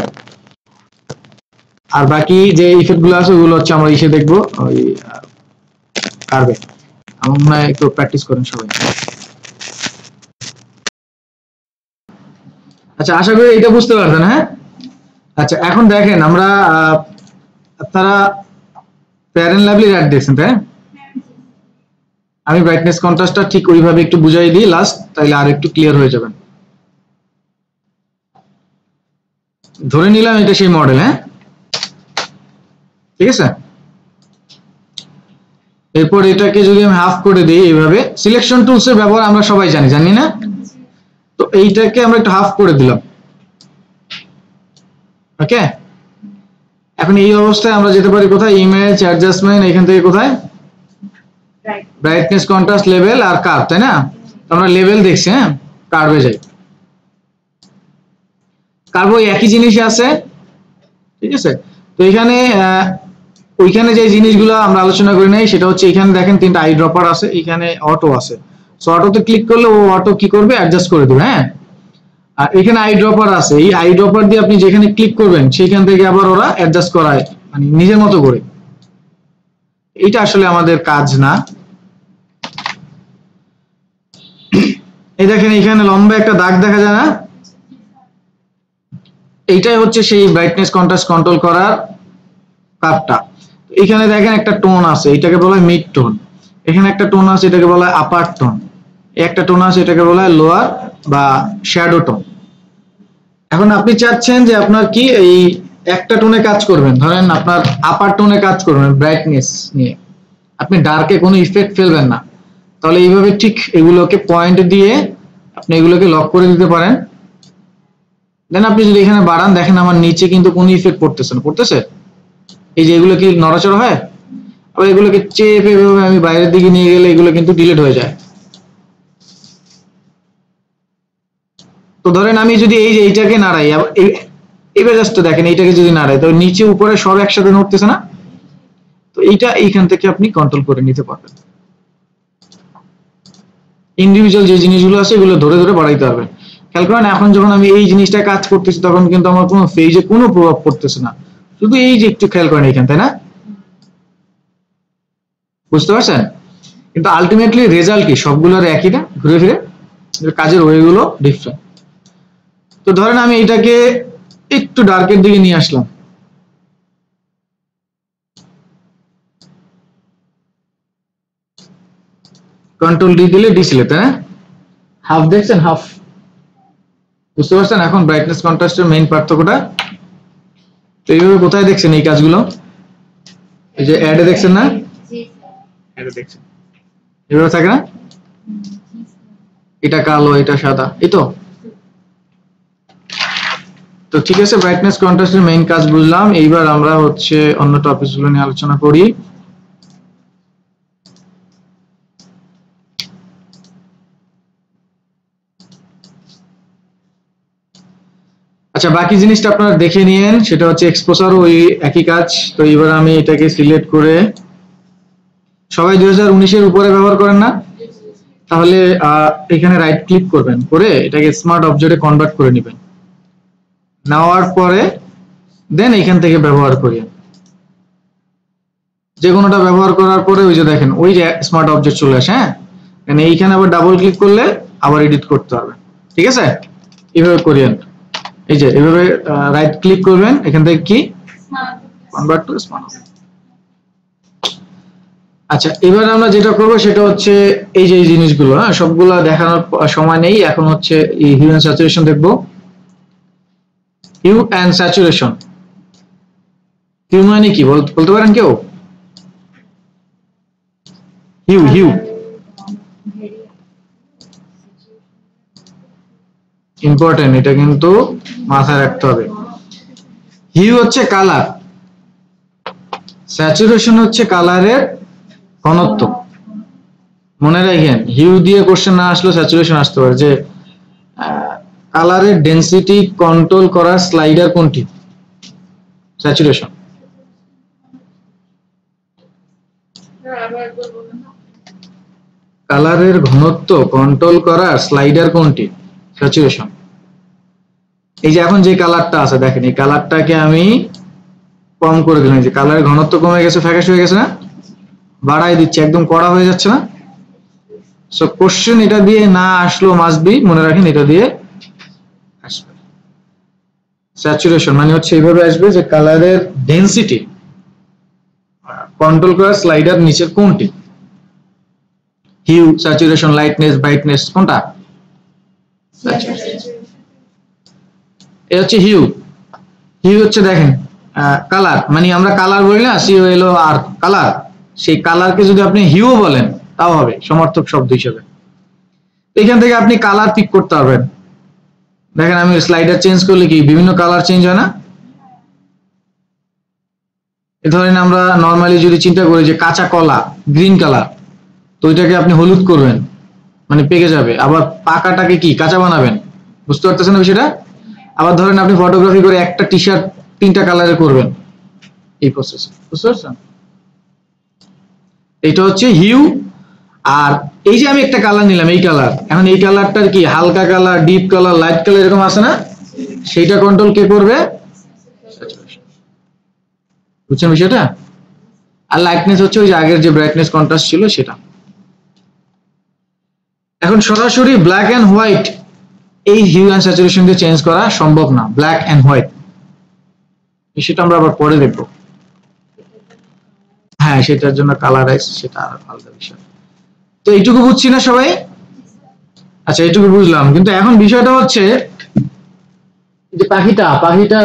আর বাকি যে ইফেক্ট গুলো আছে ওগুলো হচ্ছে আমরা ইসে দেখবো, ওই কার্ভে। আমার মনে হয় একটু প্র্যাকটিস করেন সবাই। আচ্ছা, আশা করি এটা বুঝতে পারবেন, হ্যাঁ? আচ্ছা এখন দেখেন আমরা আপনারা ফেয়ার এন্ড লাভলি অ্যাড দেখছেন তাই না? আমি ব্রাইটনেস কন্ট্রাস্টটা ঠিক ওইভাবে একটু বুঝাই দিই লাস্ট, তাইলে আর একটু ক্লিয়ার হয়ে যাবেন। ধরে নিলাম এটা সেই মডেল, হ্যাঁ ঠিক আছে। এরপর এটাকে যদি আমি হাফ করে দিই এইভাবে, সিলেকশন টুলস এর ব্যবহার আমরা সবাই জানি না? তো এইটাকে আমরা একটু হাফ করে দিলাম, ওকে। এখন এই অবস্থায় আমরা যেতে পারি কোথায়, ইমেজ অ্যাডজাস্টমেন্ট, এখান থেকে কোথায় ব্রাইটনেস কন্ট্রাস্ট লেভেল আর কার্ভ, তাই না? আমরা লেভেল দেখছি, হ্যাঁ কার্ভে যাই। কার্ভ ওই একই জিনিসই আছে, ঠিক আছে। তো এখানে ওইখানে যে জিনিসগুলো আমরা আলোচনা করি নাই সেটা হচ্ছে এখানে দেখেন তিনটা আই ড্রপার আছে, এখানে অটো আছে। সো অটোতে ক্লিক করলে ও অটো কি করবে, অ্যাডজাস্ট করে দিবে, হ্যাঁ। আর এখানে আই ড্রপার আছে, এই আই ড্রপার দিয়ে আপনি যেখানে ক্লিক করবেন সেইখান থেকে আবার ওরা অ্যাডজাস্ট করায়, মানে নিজের মতো করে। এটা আসলে আমাদের কাজ না। এই দেখেন এখানে লম্বা একটা দাগ দেখা যায় না, এইটাই হচ্ছে সেই ব্রাইটনেস কন্ট্রাস্ট কন্ট্রোল করার কার্ভটা। এখানে দেখেন একটা টোন আছে, এটাকে বলা হয় মিড টোন। এখানে একটা টোন আছে, এটাকে বলা হয় আপার টোন। একটা টোন আছে, এটাকে বলা হয় লোয়ার বা শ্যাডো টোন। এখন আপনি চাচ্ছেন যে আপনার কি এই একটা টোনে কাজ করবেন, ধরেন আপনার আপার টোনে কাজ করবেন ব্রাইটনেস নিয়ে, আপনি ডার্কে কোনো ইফেক্ট ফেলবেন না, তাহলে এইভাবে ঠিক এগুলোকে পয়েন্ট দিয়ে আপনি এগুলোকে লক করে দিতে পারেন। দেন আপনি যদি এখানে বাড়ান, দেখেন আমার নিচে কিন্তু কোনো ইফেক্ট পড়তেছে না, পড়তেছে? এই যে এগুলো কি নড়াচড়া হয়, আবার এগুলোকে চেপে এভাবে আমি বাইরের দিকে নিয়ে গেলে এগুলো কিন্তু ডিলিট হয়ে যায়। তো ধরেন আমি যদি এই যে এইটাকে নাড়াই, এবার জাস্ট দেখেন এইটাকে যদি নাড়াই, তো নিচে উপরে সব একসাথে নড়তেছে না? তো এইটা এইখান থেকে আপনি কন্ট্রোল করে নিতে পারবেন। ইন্ডিভিজুয়াল যে জিনিসগুলো আছে এগুলো ধরে ধরে বাড়াইতে হবে। খেয়াল করেন এখন যখন আমি এই জিনিসটা কাজ করতেছি তখন কিন্তু আমার কোনো ফেজে কোনো প্রভাব পড়তেছে না, শুধু এই যে একটু খেয়াল করেন এখান, তাই না? বুঝতে পারছেন? কিন্তু আলটিমেটলি রেজাল্ট কি সবগুলোর একই না, ঘুরে ফিরে কাজের ওয়েগুলো ডিফারেন্ট। তো ধরেন আমি এটাকে একটু ডার্কের দিকে নিয়ে আসলাম, কন্ট্রোল ডি দিলে ডিসিলেক্ট, তাই না? হাফ দেখছেন, হাফ। বুঝতে পারছেন এখন ব্রাইটনেস কন্ট্রাস্টের মেইন পার্থক্যটা? তো এইভাবে কোথায় দেখছেন এই কাজগুলো? এই যে অ্যাডে দেখছেন না, অ্যাডে দেখছেন এভাবে থাকে না, এটা কালো এটা সাদা, এই তো। তো ঠিক আছে, ব্রাইটনেস কন্ট্রাস্টের মেইন কাজ বুঝলাম। এইবার আমরা হচ্ছে অন্য টপিকগুলো নিয়ে আলোচনা করি। আচ্ছা বাকি জিনিসটা আপনারা দেখে নিয়েন, সেটা হচ্ছে এক্সপোজার ওই একই কাজ। তো এবার আমি এটাকে সিলেক্ট করে, সবাই 2019 এর উপরে ব্যবহার করেন না? তাহলে এখানে রাইট ক্লিক করবেন, করে এটাকে স্মার্ট অবজেক্টে কনভার্ট করে নেবেন। নেওয়ার পরে দেন এখান থেকে ব্যবহার করিয়েন, যে কোনোটা ব্যবহার করার পরে ওই যে দেখেন ওই যে স্মার্ট অবজেক্ট চলে আসে, হ্যাঁ। এইখানে আবার ডাবল ক্লিক করলে আবার এডিট করতে হবে, ঠিক আছে? এইভাবে করিয়েন, এই যে এইভাবে রাইট ক্লিক করবেন, এখান থেকে কি কনভার্ট টু স্মার্ট। আচ্ছা এবার আমরা যেটা করবো সেটা হচ্ছে এই যে এই জিনিসগুলো, হ্যাঁ সবগুলো দেখানোর সময় নেই, এখন হচ্ছে এই হিউ এন্ড স্যাচুরেশন দেখবো। হিউ এন্ড স্যাচুরেশন, হিউ মানে কি বলতে পারেন কেউ? হিউ, হিউ ইম্পর্টেন্ট, এটা কিন্তু মাথায় রাখতে হবে। হিউ হচ্ছে কালার, স্যাচুরেশন হচ্ছে কালারের ঘনত্ব। মনে রাখেন হিউ দিয়ে কোশ্চেন না আসলে স্যাচুরেশন আসতে পারে, যে কালারের ডেনসিটি কন্ট্রোল করার স্লাইডার কোনটি? স্যাচুরেশন। কালারের ঘনত্ব কন্ট্রোল করার স্লাইডার কোনটি? স্যাচুরেশন। এই যে এখন যে কালারটা আছে দেখেন, এই কালারটাকে আমি কম করে দিলাম, যে কালারের ঘনত্ব কমে গেছে, ফ্যাকাশে হয়ে গেছে না? বাড়াই দিচ্ছি, একদম কড়া হয়ে যাচ্ছে না? সো কোশ্চেন এটা দিয়ে না আসলো মাস্ট বি, মনে রাখেন এটা দিয়ে আসবে। স্যাচুরেশন মানে হচ্ছে এইভাবে আসবে যে কালারের ডেনসিটি কন্ট্রোল করা স্লাইডার নিচের কোনটি, হিউ, স্যাচুরেশন, লাইটনেস, ব্রাইটনেস, কোনটা? এ হচ্ছে হিউ। হিউ হচ্ছে দেখেন কালার, মানে আমরা কালার বলি না, সি হলো আর কালার, সেই কালারকে যদি আপনি হিউ বলেন তাও হবে সমার্থক শব্দ হিসেবে। এখান থেকে আপনি কালার পিক করতে পারবেন। দেখেন আমি স্লাইডার চেঞ্জ করলে কি বিভিন্ন কালার চেঞ্জ হয় না? এ ধরেন আমরা নরমালি যদি চিন্তা করি যে কাঁচা কলা গ্রিন কালার, তো ওইটাকে আপনি হলুদ করবেন মানে পেকে যাবে, আবার পাকাটাকে কি কাঁচা বানাবেন, বুঝতে পারতেছেন বিষয়টা? আবার ধরেন আপনি ফটোগ্রাফি করে একটা টি শার্ট 3টা কালারে করবেন, এই প্রসেস, বুঝতে পারছেন? এটা হচ্ছে হিউ। আর এই যে আমি একটা কালার নিলাম, এই কালার, এখন এই কালারটার কি হালকা colour, deep colour, light colour এরকম আছে না? সেইটা কন্ট্রোল কে করবে? বুঝছেন বিষয়টা? আর লাইটনেস হচ্ছে ওই যে আগের যে ব্রাইটনেস কন্ট্রাস্ট ছিল সেটা। এখন সরাসরি ব্ল্যাক এন্ড হোয়াইট এই হিউ এন্ড স্যাচুরেশন দিয়ে চেঞ্জ করা সম্ভব না, ব্ল্যাক এন্ড হোয়াইট, সেটা আমরা আবার পরে দেখব। হ্যাঁ, সেটার জন্য কালারাইজ, সেটা আলাদা বিষয়। তো এইটুকু বুঝছি না সবাই? আচ্ছা, এইটুকু বুঝলাম, কিন্তু এখন বিষয়টা হচ্ছে যে পাখিটা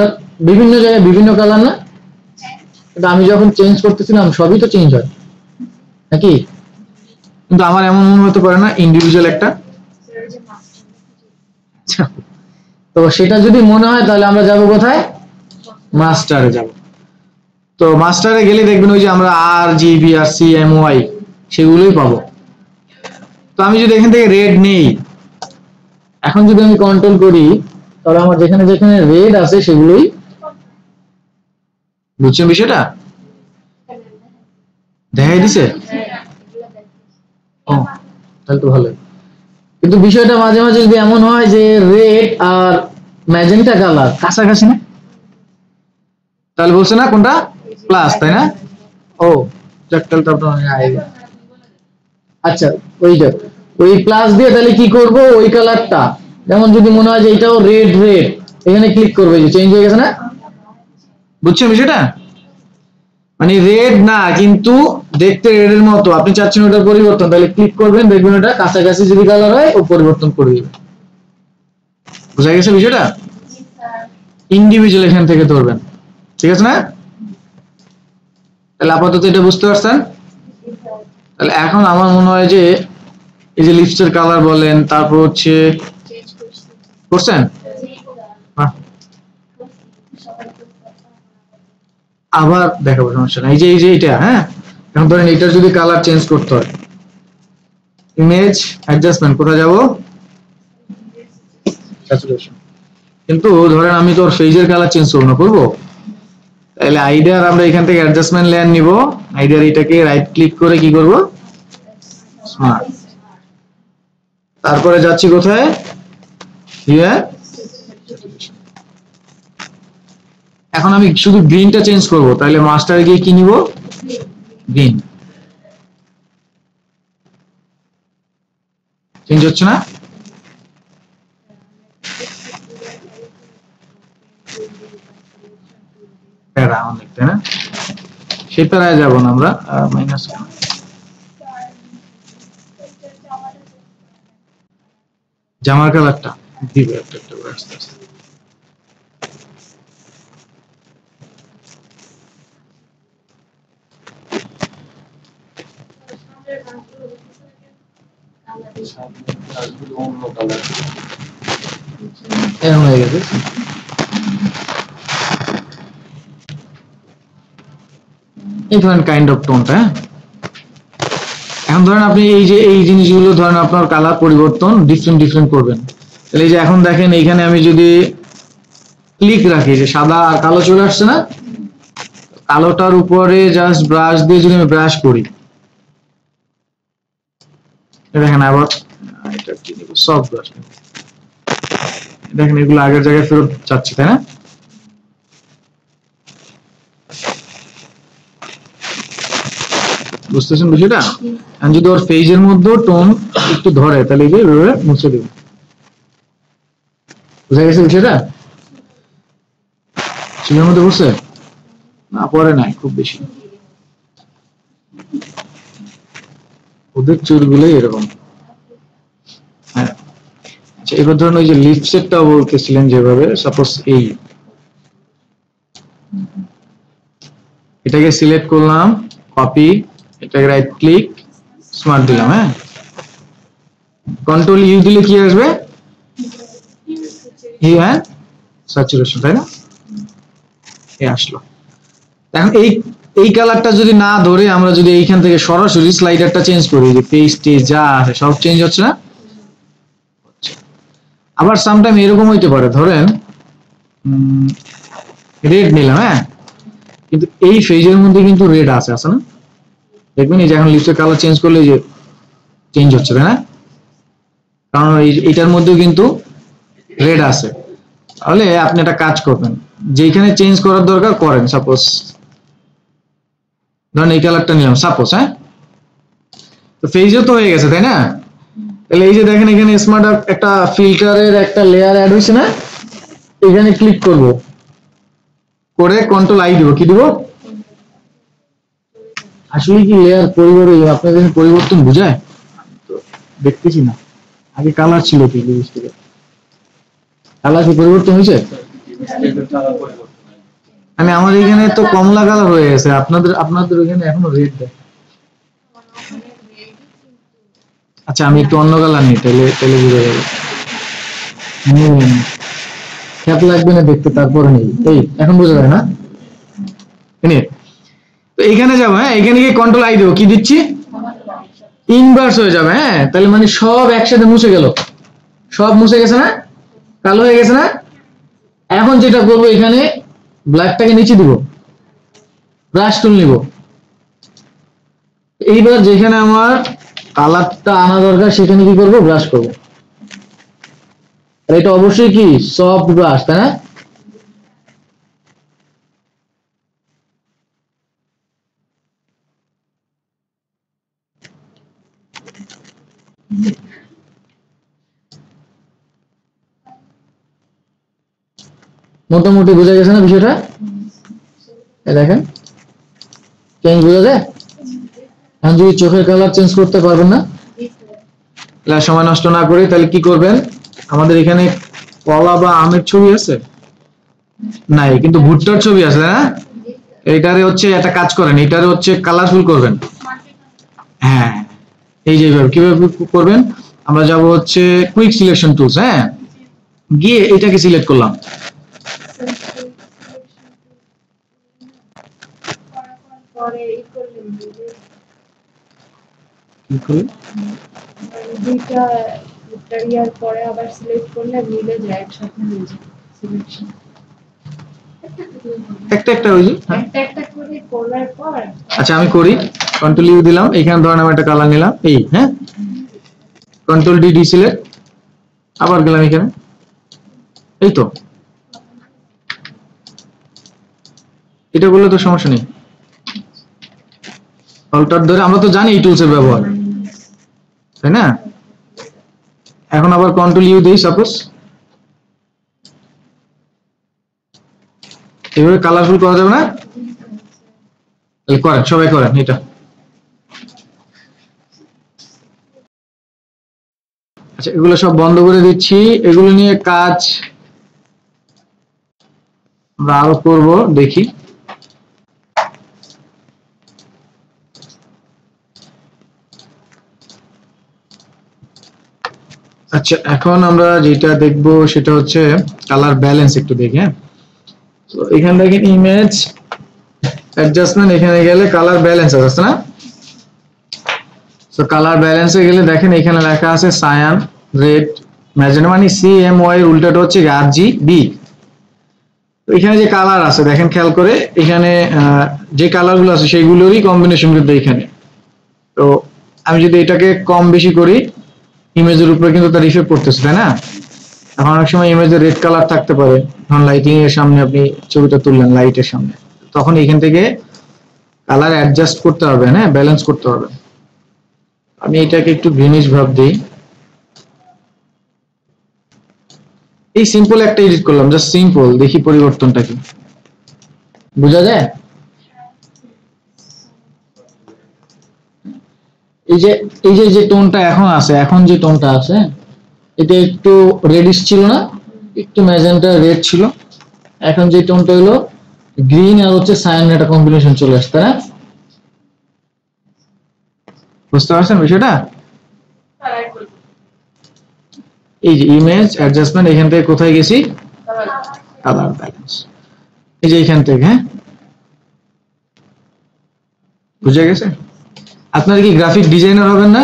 বিভিন্ন জায়গায় বিভিন্ন কালার না, কিন্তু আমি যখন চেঞ্জ করতেছিলাম সবই তো চেঞ্জ হয় নাকি? কিন্তু আমার এমন মনে হতে পারে না ইন্ডিভিজুয়াল একটা। তো সেটা যদি মনে হয় তাহলে আমরা যাব কোথায়? মাস্টারে যাব। তো মাস্টারে গেলে দেখবেন ওই যে আমরা আর জি বি আর সি এম ওয়াই সেগুলোই পাবো। তো আমি যদি এখান থেকে রেড নেই, এখন যদি আমি কন্ট্রোল করি তাহলে আমার যেখানে যেখানে রেড আছে সেগুলোই, বুঝছেন বিষয়টা? দেখাই দিছে? ও তাহলে তো ভালো। কিন্তু বিষয়টা মাঝে মাঝে যদি এমন হয় যে রেড আর ম্যাজেন্টা কালার কাছাকাছি না, তাহলে বলছে না কোনটা প্লাস, তাই না? ও যাক, তাহলে তো আপনার আইডিয়া। আচ্ছা, ওইটা ওই প্লাস দিয়ে তাহলে কি করব, ওই কালারটা যেমন যদি মনে হয় যে এটাও রেড রেড, এখানে ক্লিক করবে, যে চেঞ্জ হয়ে গেছে না? বুঝছেন বিষয়টা? মানে রেড না কিন্তু দেখতে রেড এর মতো, আপনি চাচ্ছেন ওটার পরিবর্তন, তাহলে ক্লিক করবেন, দেখবেন ওটা কাছাকাছি যদি কালার হয় ও পরিবর্তন করে দিবে। বুঝা গেছে বিষয়টা? ইন্ডিভিজুয়াল এখান থেকে ধরবেন, ঠিক আছে না? তাহলে আপাতত এটা বুঝতে পারছেন? তাহলে এখন আমার মনে হয় যে এই যে লিপস্টের কালার বলেন, তারপর হচ্ছে করছেন, আবার দেখাবো, সমস্যা নাই। এই যে এটা, হ্যাঁ, এখন ধরেন এটার যদি কালার চেঞ্জ করতে হয়, ইমেজ অ্যাডজাস্টমেন্ট, কোথায় যাব? স্যাচুরেশন। কিন্তু ধরেন আমি তো ফেজের কালার চেঞ্জ করব না, করবো? তাহলে আইডিয়ার আমরা এখান থেকে অ্যাডজাস্টমেন্ট লেয়ার নিব, আইডিয়ার এটাকে রাইট ক্লিক করে কি করব? স্মার্ট। তারপরে যাচ্ছি কোথায়? হিয়ার। এখন আমি শুধু গ্রিনটা চেঞ্জ করব, তাহলে মাস্টারে গিয়ে কি নিব? গ্রিন। চেঞ্জ হচ্ছে না? প্যারা অনেক, তাই না? সে প্যারায় যাব না আমরা, মাইনাস জামার কালারটা দিবে একটা একটা করে আস্তে আস্তে। অন্য কালার এরকম হয়ে গেছে। এই ধরেন কাইন্ড অফ টোনটা, হ্যাঁ। এখন ধরেন আপনি এই যে এই জিনিসগুলো ধরেন আপনার কালার পরিবর্তন ডিফারেন্ট ডিফারেন্ট করবেন, তাহলে এই যে এখন দেখেন এইখানে আমি যদি ক্লিক রাখি, যে সাদা আর কালো চলে আসছে না, কালোটার উপরে জাস্ট ব্রাশ দিয়ে যদি আমি ব্রাশ করি, দেখেন আবার এটা কি নিব, সফট ব্রাশ, দেখেন এগুলো আগের জায়গায় ফেরত যাচ্ছে, তাই না? বুঝতেছেন বিষয়টা? আর যদি ওর পেজের মধ্যে টোন একটু ধরে তাহলে এই যে মুছে দেব। বুঝা গেছে বিষয়টা? চুলের মধ্যে পড়ছে না, পরে নাই খুব বেশি, ওদের চুলগুলোই এরকম। হ্যাঁ, আচ্ছা এবার ধরুন ওই যে লিপস্টিকটা বলতেছিলেন যেভাবে, সাপোজ এটাকে সিলেক্ট করলাম, কপি, এটাকে রাইট ক্লিক, স্মার্ট দিলাম। হ্যাঁ, কন্ট্রোল ইউ দিলে কি আসবে? হিউ অ্যান্ড স্যাচুরেশন, তাই না? আসলো। এখন এই কালারটা যদি না ধরে আমরা যদি এইখান থেকে সরাসরি স্লাইডারটা চেঞ্জ করি, যে পেজ টেজ যা আছে সব চেঞ্জ হচ্ছে না? আবার সামটাইম এরকম হইতে পারে, ধরেন রেড নিলাম, হ্যাঁ, কিন্তু এই ফেজের মধ্যে কিন্তু রেড আছে না? দেখবেন এই যে এখন লিপসের কালার চেঞ্জ করলে যে চেঞ্জ হচ্ছে, তাই না? কারণ এইটার মধ্যেও কিন্তু রেড আছে। তাহলে আপনি একটা কাজ করবেন, যেখানে চেঞ্জ করার দরকার করেন। সাপোজ ধরেন এই কালারটা নিলাম সাপোজ, হ্যাঁ, তো ফেজও তো হয়ে গেছে, তাই না? তাহলে এই যে দেখেন এখানে স্মার্ট একটা ফিল্টারের একটা লেয়ার অ্যাড হয়েছে না, এখানে ক্লিক করব, করে কন্ট্রোল আই দিব, কি দিব? আসলে কি লেয়ার পরিবর্তন, আপনাদের পরিবর্তন বুঝায় তো দেখতেছি না। আগে কালার ছিল কি লিপস্টিকের, কালার কি পরিবর্তন হয়েছে? আমি আমার এখানে তো কমলা কালার হয়ে গেছে, আপনাদের ওখানে এখনো রেড দেয়। আচ্ছা আমি একটু অন্য কালার নিই, তাহলে বুঝে যাবে। খেয়াল লাগবে না দেখতে, তারপরে নেই, এই এখন বোঝা যায় না? তো এখানে যাবো, হ্যাঁ, এখানে গিয়ে কন্ট্রোল আই দেবো, কি দিচ্ছি? ইনভার্স হয়ে যাবে। হ্যাঁ, তাহলে মানে সব একসাথে মুছে গেল, সব মুছে গেছে না, কালো হয়ে গেছে না? এখন যেটা করবো, এখানে ব্ল্যাকটাকে নিচে দিব, ব্রাশ টুল নিব, এইবার যেখানে আমার কালারটা আনা দরকার সেখানে কি করব? ব্রাশ করব। আর এটা অবশ্যই কি সফট ব্রাশ, তাই না? মোটামুটি বোঝা গেছে না বিষয়টা? দেখেন চেঞ্জ বোঝা যায়। এখন যদি চোখের কালার চেঞ্জ করতে পারবেন না, সময় নষ্ট না করে তাহলে কি করবেন? আমাদের এখানে কলা বা আমের ছবি আছে নাই, কিন্তু ভুট্টার ছবি আছে, না? এইটারে হচ্ছে একটা কাজ করেন, এইটারে হচ্ছে কালারফুল করবেন। হ্যাঁ, এই যে কিভাবে করবেন, আমরা যাব হচ্ছে কুইক সিলেকশন টুলস, হ্যাঁ, গিয়ে এটাকে সিলেক্ট করলাম, পরে আবার সিলেক্ট করলে মিলে যায়, একসাথে হয়ে যায় সিলেকশন। একটা ওই যে একটা করে করার পর, আচ্ছা আমি করি, কন্ট্রোল ইউ দিলাম, এখানে ধরেন আমি একটা কালার নিলাম, এই, হ্যাঁ, কন্ট্রোল ডি সিলেক্ট, আবার গেলাম এখানে, এই তো, এটা করলে তো সমস্যা নেই। অল্টার ধরে, আমরা তো জানি এই টুলসের ব্যবহার, তাই না? এখন আবার কন্ট্রোল ইউ দেই, সাপোজ এইভাবে কালারফুল করা যাবে না? তাহলে করেন, সবাই করেন এটা। আচ্ছা এগুলো সব বন্ধ করে দিচ্ছি, এগুলো নিয়ে কাজ আমরা আরো করবো, দেখি। আচ্ছা এখন আমরা যেটা দেখবো সেটা হচ্ছে কালার ব্যালেন্স, একটু দেখি। হ্যাঁ, তো এখান থেকে ইমেজ অ্যাডজাস্টমেন্ট, এখানে গেলে কালার ব্যালেন্স আছে না? তো কালার ব্যালেন্সে গেলে দেখেন এখানে লেখা আছে সায়ান, রেড, ম্যাজেন্টা, মানে CMY এর উল্টাটা হচ্ছে RGB। তো এখানে যে কালার আছে দেখেন, খেয়াল করে এখানে যে কালারগুলো আছে সেইগুলোরই কম্বিনেশন কিন্তু এখানে। তো আমি যদি এটাকে কম বেশি করি, ইমেজের উপরে কিন্তু তার ইফেক্ট পড়তেছে, তাই না? এখন অনেক সময় ইমেজে রেড কালার থাকতে পারে, যখন লাইটিং এর সামনে আপনি ছবিটা তুললেন লাইটের সামনে, তখন এখান থেকে কালার অ্যাডজাস্ট করতে হবে, হ্যাঁ, ব্যালেন্স করতে হবে। আমি এটাকে একটু গ্রিনিশ ভাব দিই, এই সিম্পল একটা এডিট করলাম, জাস্ট সিম্পল, দেখি পরিবর্তনটা কি। বোঝা যায়? এই যে যে টোনটা এখন আছে, এখন যে টোনটা আছে এটা একটু রেডিশ ছিল না, একটু ম্যাজেন্টা রেড ছিল, এখন যে টোনটা হলো গ্রিন আর হচ্ছে সায়ান একটা কম্বিনেশন চলে আসছে, তাই না? বুঝতে পারছেন বিষয়টা? এই যে ইমেজ অ্যাডজাস্টমেন্ট, এখান থেকে কোথায় গেছি? Colour balance. এই যে এখান থেকে, হ্যাঁ বুঝা গেছে? আপনার কি গ্রাফিক ডিজাইনার হবেন না?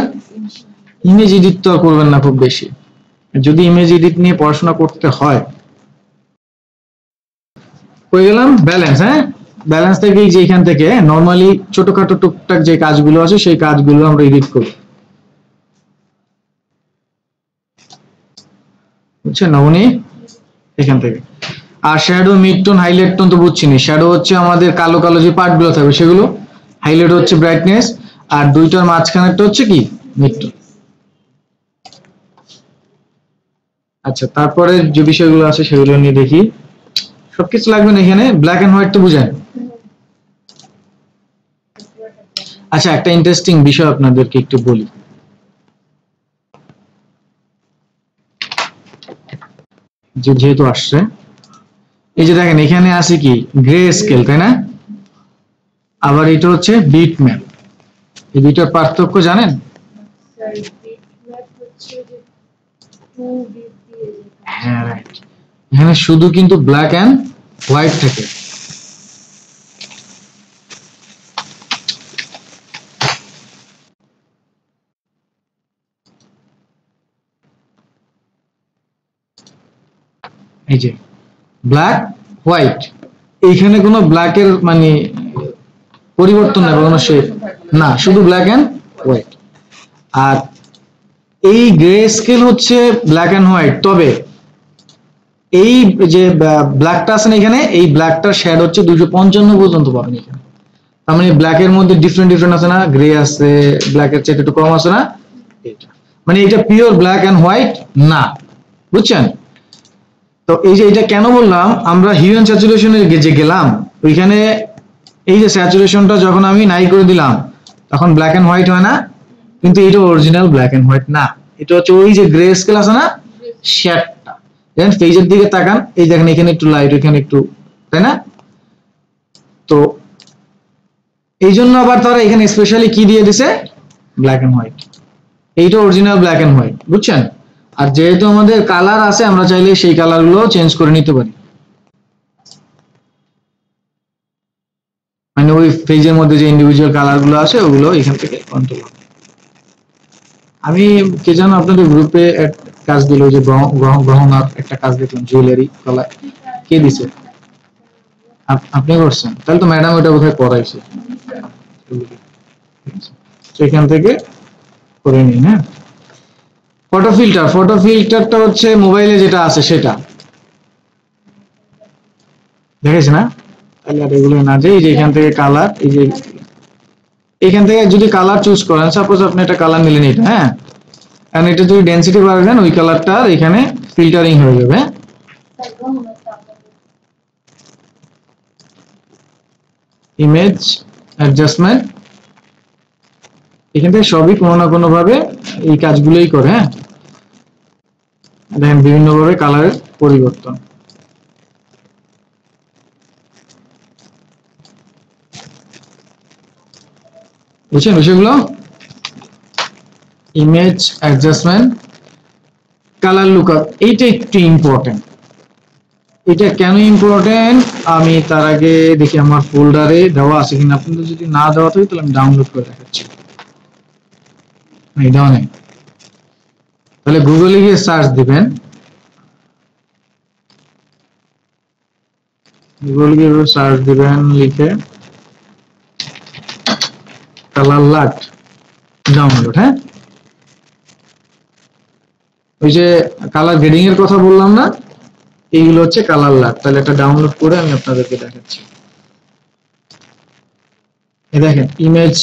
ইমেজ এডিট তো করবেন না খুব বেশি। যদি ইমেজ এডিট নিয়ে পড়াশোনা করতে হয়, হয়ে গেলাম ব্যালেন্স। হ্যাঁ, ব্যালেন্স থেকে যে এখান থেকে নরমালি ছোটখাটো টুকটাক যে কাজগুলো আছে সেই কাজগুলো আমরা এডিট করি, বুঝছেন না উনি? এখান থেকে। আর shadow, mid tone, highlight tone তো বুঝছিনি। শ্যাডো হচ্ছে আমাদের কালো কালো যে পার্ট গুলো থাকবে সেগুলো, হাইলাইট হচ্ছে ব্রাইটনেস, আর দুইটার মাঝখানেরটা হচ্ছে কি মিড টোন। আচ্ছা, তারপরে যে বিষয়গুলো আছে সেগুলো নিয়ে দেখি। সবকিছু লাগবে না এখানে, ব্ল্যাক এন্ড হোয়াইট তো বুঝেন। আচ্ছা, একটা ইন্টারেস্টিং বিষয় আপনাদেরকে একটু বলি। যেহেতু আসছে, এই যে দেখেন এখানে আছে কি গ্রে স্কেল, তাই না? আবার এটা হচ্ছে বিট ম্যাপ। এই দুইটার পার্থক্য জানেন? হ্যাঁ রাইট, এখানে শুধু কিন্তু ব্ল্যাক এন্ড হোয়াইট থাকে। এই যে ব্ল্যাক হোয়াইট, এইখানে কোনো ব্ল্যাকের মানে পরিবর্তন নেই, কোনো শেড না, শুধু ব্ল্যাক এন্ড হোয়াইট। আর এই গ্রে স্কেল হচ্ছে ব্ল্যাক এন্ড হোয়াইট, তবে এই যে ব্ল্যাকটা আছে না এখানে, এই ব্ল্যাকটার শেড হচ্ছে 255 পর্যন্ত পাবেন এখানে। তার মানে ব্ল্যাকের মধ্যে ডিফারেন্ট ডিফারেন্ট আছে না, গ্রে আছে, ব্ল্যাকের চেয়ে একটু কম আছে না, এটা মানে এটা পিওর ব্ল্যাক এন্ড হোয়াইট না, বুঝছেন? তো এই যে এটা কেন বললাম, আমরা হিউ এন্ড স্যাচুরেশনের যে গেলাম ওইখানে, এই যে স্যাচুরেশনটা যখন আমি নাই করে দিলাম তখন ব্ল্যাক এন্ড হোয়াইট হয় না, কিন্তু এটা অরিজিনাল ব্ল্যাক এন্ড হোয়াইট না, এটা হচ্ছে ওই যে গ্রে স্কেল আছে না শেডটা। দেখেন ফেজের দিকে তাকান, এই দেখেন এখানে একটু লাইট, এখানে একটু, তাই না? তো এই জন্য আবার তারা এখানে স্পেশালি কি দিয়ে দিছে, ব্ল্যাক এন্ড হোয়াইট। এইটা অরিজিনাল ব্ল্যাক এন্ড হোয়াইট, বুঝছেন? আর যেহেতু আমাদের কালার আছে, আমরা চাইলে সেই কালার গুলো চেঞ্জ করে নিতে পারি, মানে ওই পেজের মধ্যে যে ইন্ডিভিজুয়াল কালার গুলো আছে ওগুলো এখান থেকে কন্ট্রোল হবে। আমি কে জানো আপনাদের গ্রুপে কাজ দিল, যে গহনার একটা কাজ দেখলাম, জুয়েলারি গলায়, কে দিছে? আপনি করছেন? তাহলে তো ম্যাডাম ওটা কোথায় করাইছে, তো এখান থেকে করে নিন। হ্যাঁ, ফটো ফিল্টার, ফটো ফিল্টারটা হচ্ছে মোবাইলে যেটা আছে সেটা দেখেছ না? তাহলে আর এগুলো না, যে এই যে এখান থেকে কালার, এই যে এখান থেকে যদি কালার চুজ করেন, সাপোজ আপনি একটা কালার নিলেন এটা, হ্যাঁ, কারণ এটা যদি ডেনসিটি বাড়াবেন ওই কালারটা এখানে ফিল্টারিং হয়ে যাবে। ইমেজ অ্যাডজাস্টমেন্ট, এখান থেকে সবই কোনো না কোনো ভাবে এই কাজগুলোই করে। হ্যাঁ, দেখেন বিভিন্ন ভাবে কালারের পরিবর্তন, বুঝছেন বিষয়গুলো? ইমেজ অ্যাডজাস্টমেন্ট, কালার লুকআপ, এইটা একটু ইম্পর্টেন্ট। এটা কেন ইম্পর্টেন্ট আমি তার আগে দেখি আমার ফোল্ডারে দেওয়া আছে কিনা। আপনাদের যদি না দেওয়া থাকে তাহলে আমি ডাউনলোড করে দেখাচ্ছি। এই দেওয়া নেই, তাহলে গুগলে গিয়ে সার্চ দিবেন, গুগল গিয়ে সার্চ দিবেন, লিখে কালার লাট ডাউনলোড। হ্যাঁ, ওই যে কালার গ্রেডিং এর কথা বললাম না, এইগুলো হচ্ছে কালার লাট। তাহলে এটা ডাউনলোড করে আমি আপনাদেরকে দেখাচ্ছি। এই দেখেন ইমেজ,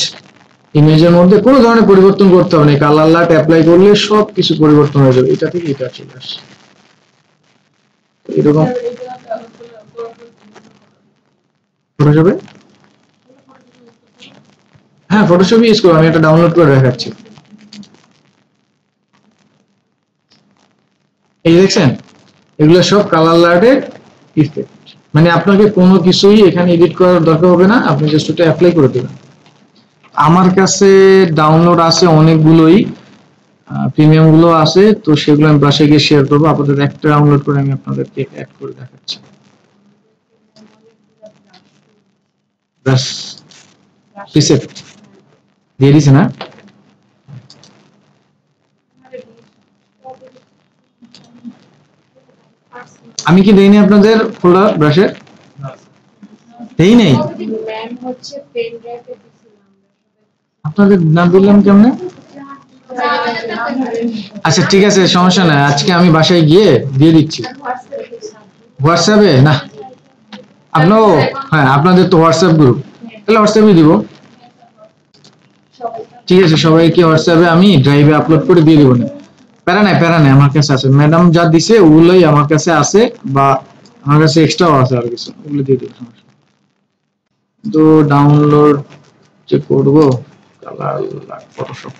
ইমেজের মধ্যে কোনো ধরনের পরিবর্তন করতে হবে না, কালার লাট অ্যাপ্লাই করলে সব কিছু পরিবর্তন হয়ে যাবে, এটা থেকে এটা চলে আসে এরকম। ফটোশপে, হ্যাঁ ফটোশপ ইউজ করো, আমি এটা ডাউনলোড করে দেখাচ্ছি। এই দেখছেন, এগুলো সব কালার লার্ডের ইফেক্ট, মানে আপনাকে কোনো কিছুই এখানে এডিট করার দরকার হবে না, আপনি জাস্ট ওটা অ্যাপ্লাই করে দেবেন। আমার কাছে ডাউনলোড আছে অনেকগুলোই, প্রিমিয়াম গুলো আছে, তো সেগুলো আমি বাসায় গিয়ে শেয়ার করবো। আপাতত একটা ডাউনলোড করে আমি আপনাদেরকে অ্যাড করে দেখাচ্ছি। ব্যাস প্রিসেট দিয়ে দিছে না? আমি কি দেইনি আপনাদের ফোল্ডার ব্রাশের? দেই নাই? ম্যাম হচ্ছে পেন ড্রাইভে দিছিলাম আপনাদের না দিলাম কেমনে? আচ্ছা ঠিক আছে, সমস্যা নাই, আজকে আমি বাসায় গিয়ে দিয়ে দিচ্ছি। হোয়াটসঅ্যাপে না আপনাও, হ্যাঁ আপনাদের তো হোয়াটসঅ্যাপ গ্রুপ, তাহলে হোয়াটসঅ্যাপে দিব। ঠিক আছে, সবাইকে হোয়াটসঅ্যাপে আমি ড্রাইভে আপলোড করে দিয়ে দেবো। প্যারা নাই, আমার কাছে আছে, ম্যাডাম যা দিছে ওগুলোই আমার কাছে আছে, বা আমার কাছে এক্সট্রাও আছে আর কিছু, ওগুলো দিয়ে দেবো, সমস্যা নেই। তো ডাউনলোড যে করবো কালার ফটোশপ,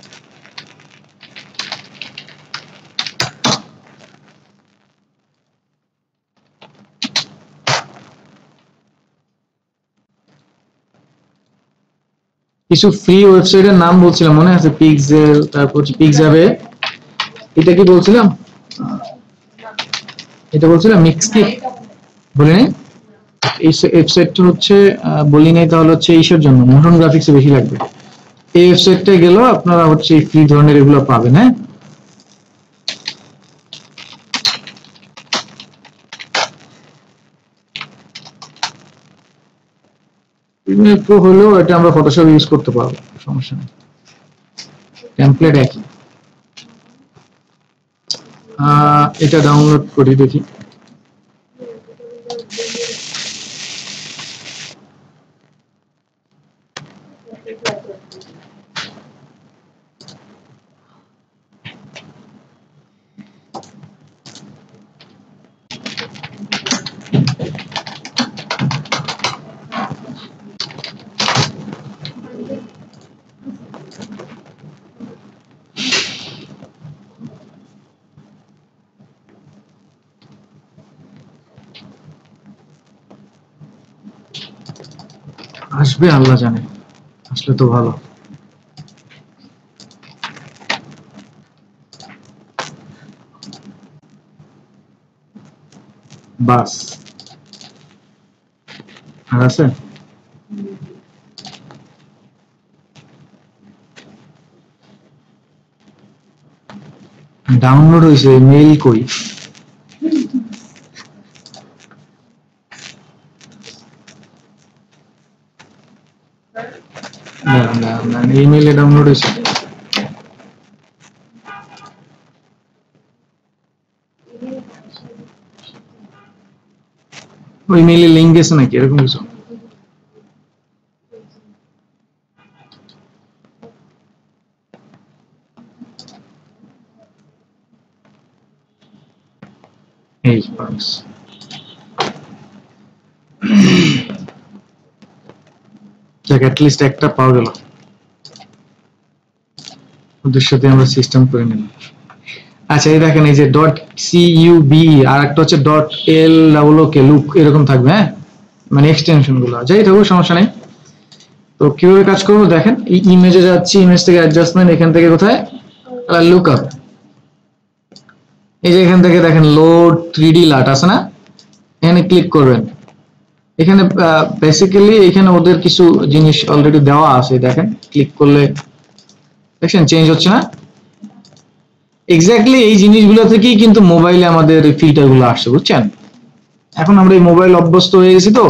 কিছু ফ্রি ওয়েবসাইটের নাম বলছিলাম মনে আছে, পিক্সেল, তারপর হচ্ছে পিক্সাবে, এটা কি বলছিলাম, এটা বলছিলাম মিক্সকিপ, বলি নাই? এই ওয়েবসাইটটা হচ্ছে বলি নাই, তাহলে হচ্ছে এইসবের জন্য মোশন গ্রাফিক্সে বেশি লাগবে। এই ওয়েবসাইটটা গেলেও আপনারা হচ্ছে ফ্রি ধরনের এগুলো পাবেন। হ্যাঁ, প্রিমিয়ার প্রো হলেও এটা আমরা ফটোশপ ইউজ করতে পারবো, সমস্যা নেই, টেমপ্লেট একই। এটা ডাউনলোড করি দেখি। আসবে আল্লাহ জানে, আসলে তো ভালো। বাস আর আছে, ডাউনলোড হয়েছে, মেইল কই? না ইমেইলে ডাউনলোড হয়েছে, ওই মেইলে লিংক গেছে নাকি এরকম কিছু? এই বাস যাক, অ্যাটলিস্ট একটা পাওয়া গেল, ওদের সাথে আমরা সিস্টেম করে নিলাম। আচ্ছা এই দেখেন, এই যে ডট সিইউবি আর একটা হচ্ছে ডট এল ডাবল ও কে, লুক এরকম থাকবে। হ্যাঁ, মানে এক্সটেনশন গুলো যাই থাকুক সমস্যা নেই। তো কিভাবে কাজ করবো দেখেন, এই ইমেজে যাচ্ছি, ইমেজ থেকে অ্যাডজাস্টমেন্ট, এখান থেকে কোথায় লুক আপ, এই যে এখান থেকে দেখেন লোড 3D লাট আছে না, এখানে ক্লিক করবেন। এখানে বেসিক্যালি এখানে ওদের কিছু জিনিস অলরেডি দেওয়া আছে, দেখেন ক্লিক করলে দেখছেন চেঞ্জ হচ্ছে না? এক্স্যাক্টলি এই জিনিসগুলো থেকেই কিন্তু মোবাইলে আমাদের ফিল্টার গুলো আসছে, বুঝছেন? এখন আমরা এই মোবাইল অভ্যস্ত হয়ে গেছি, তো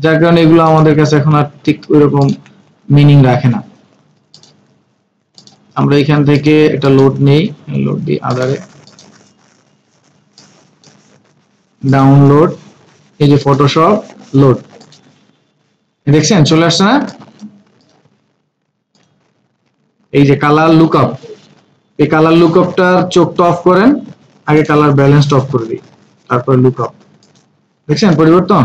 যার কারণে এগুলো আমাদের কাছে এখন আর ঠিক ওইরকম মিনিং রাখে না। আমরা এখান থেকে একটা লোড নেই, লোড দিই আদারে, ডাউনলোড, এই যে ফটোশপ লোড, দেখছেন চলে আসছে না? এই যে কালার লুকআপ, এই কালার লুকআপটার চোখটা অফ করেন, আগে কালার ব্যালেন্সটা অফ করে দিই, তারপর লুকআপ, দেখছেন পরিবর্তন?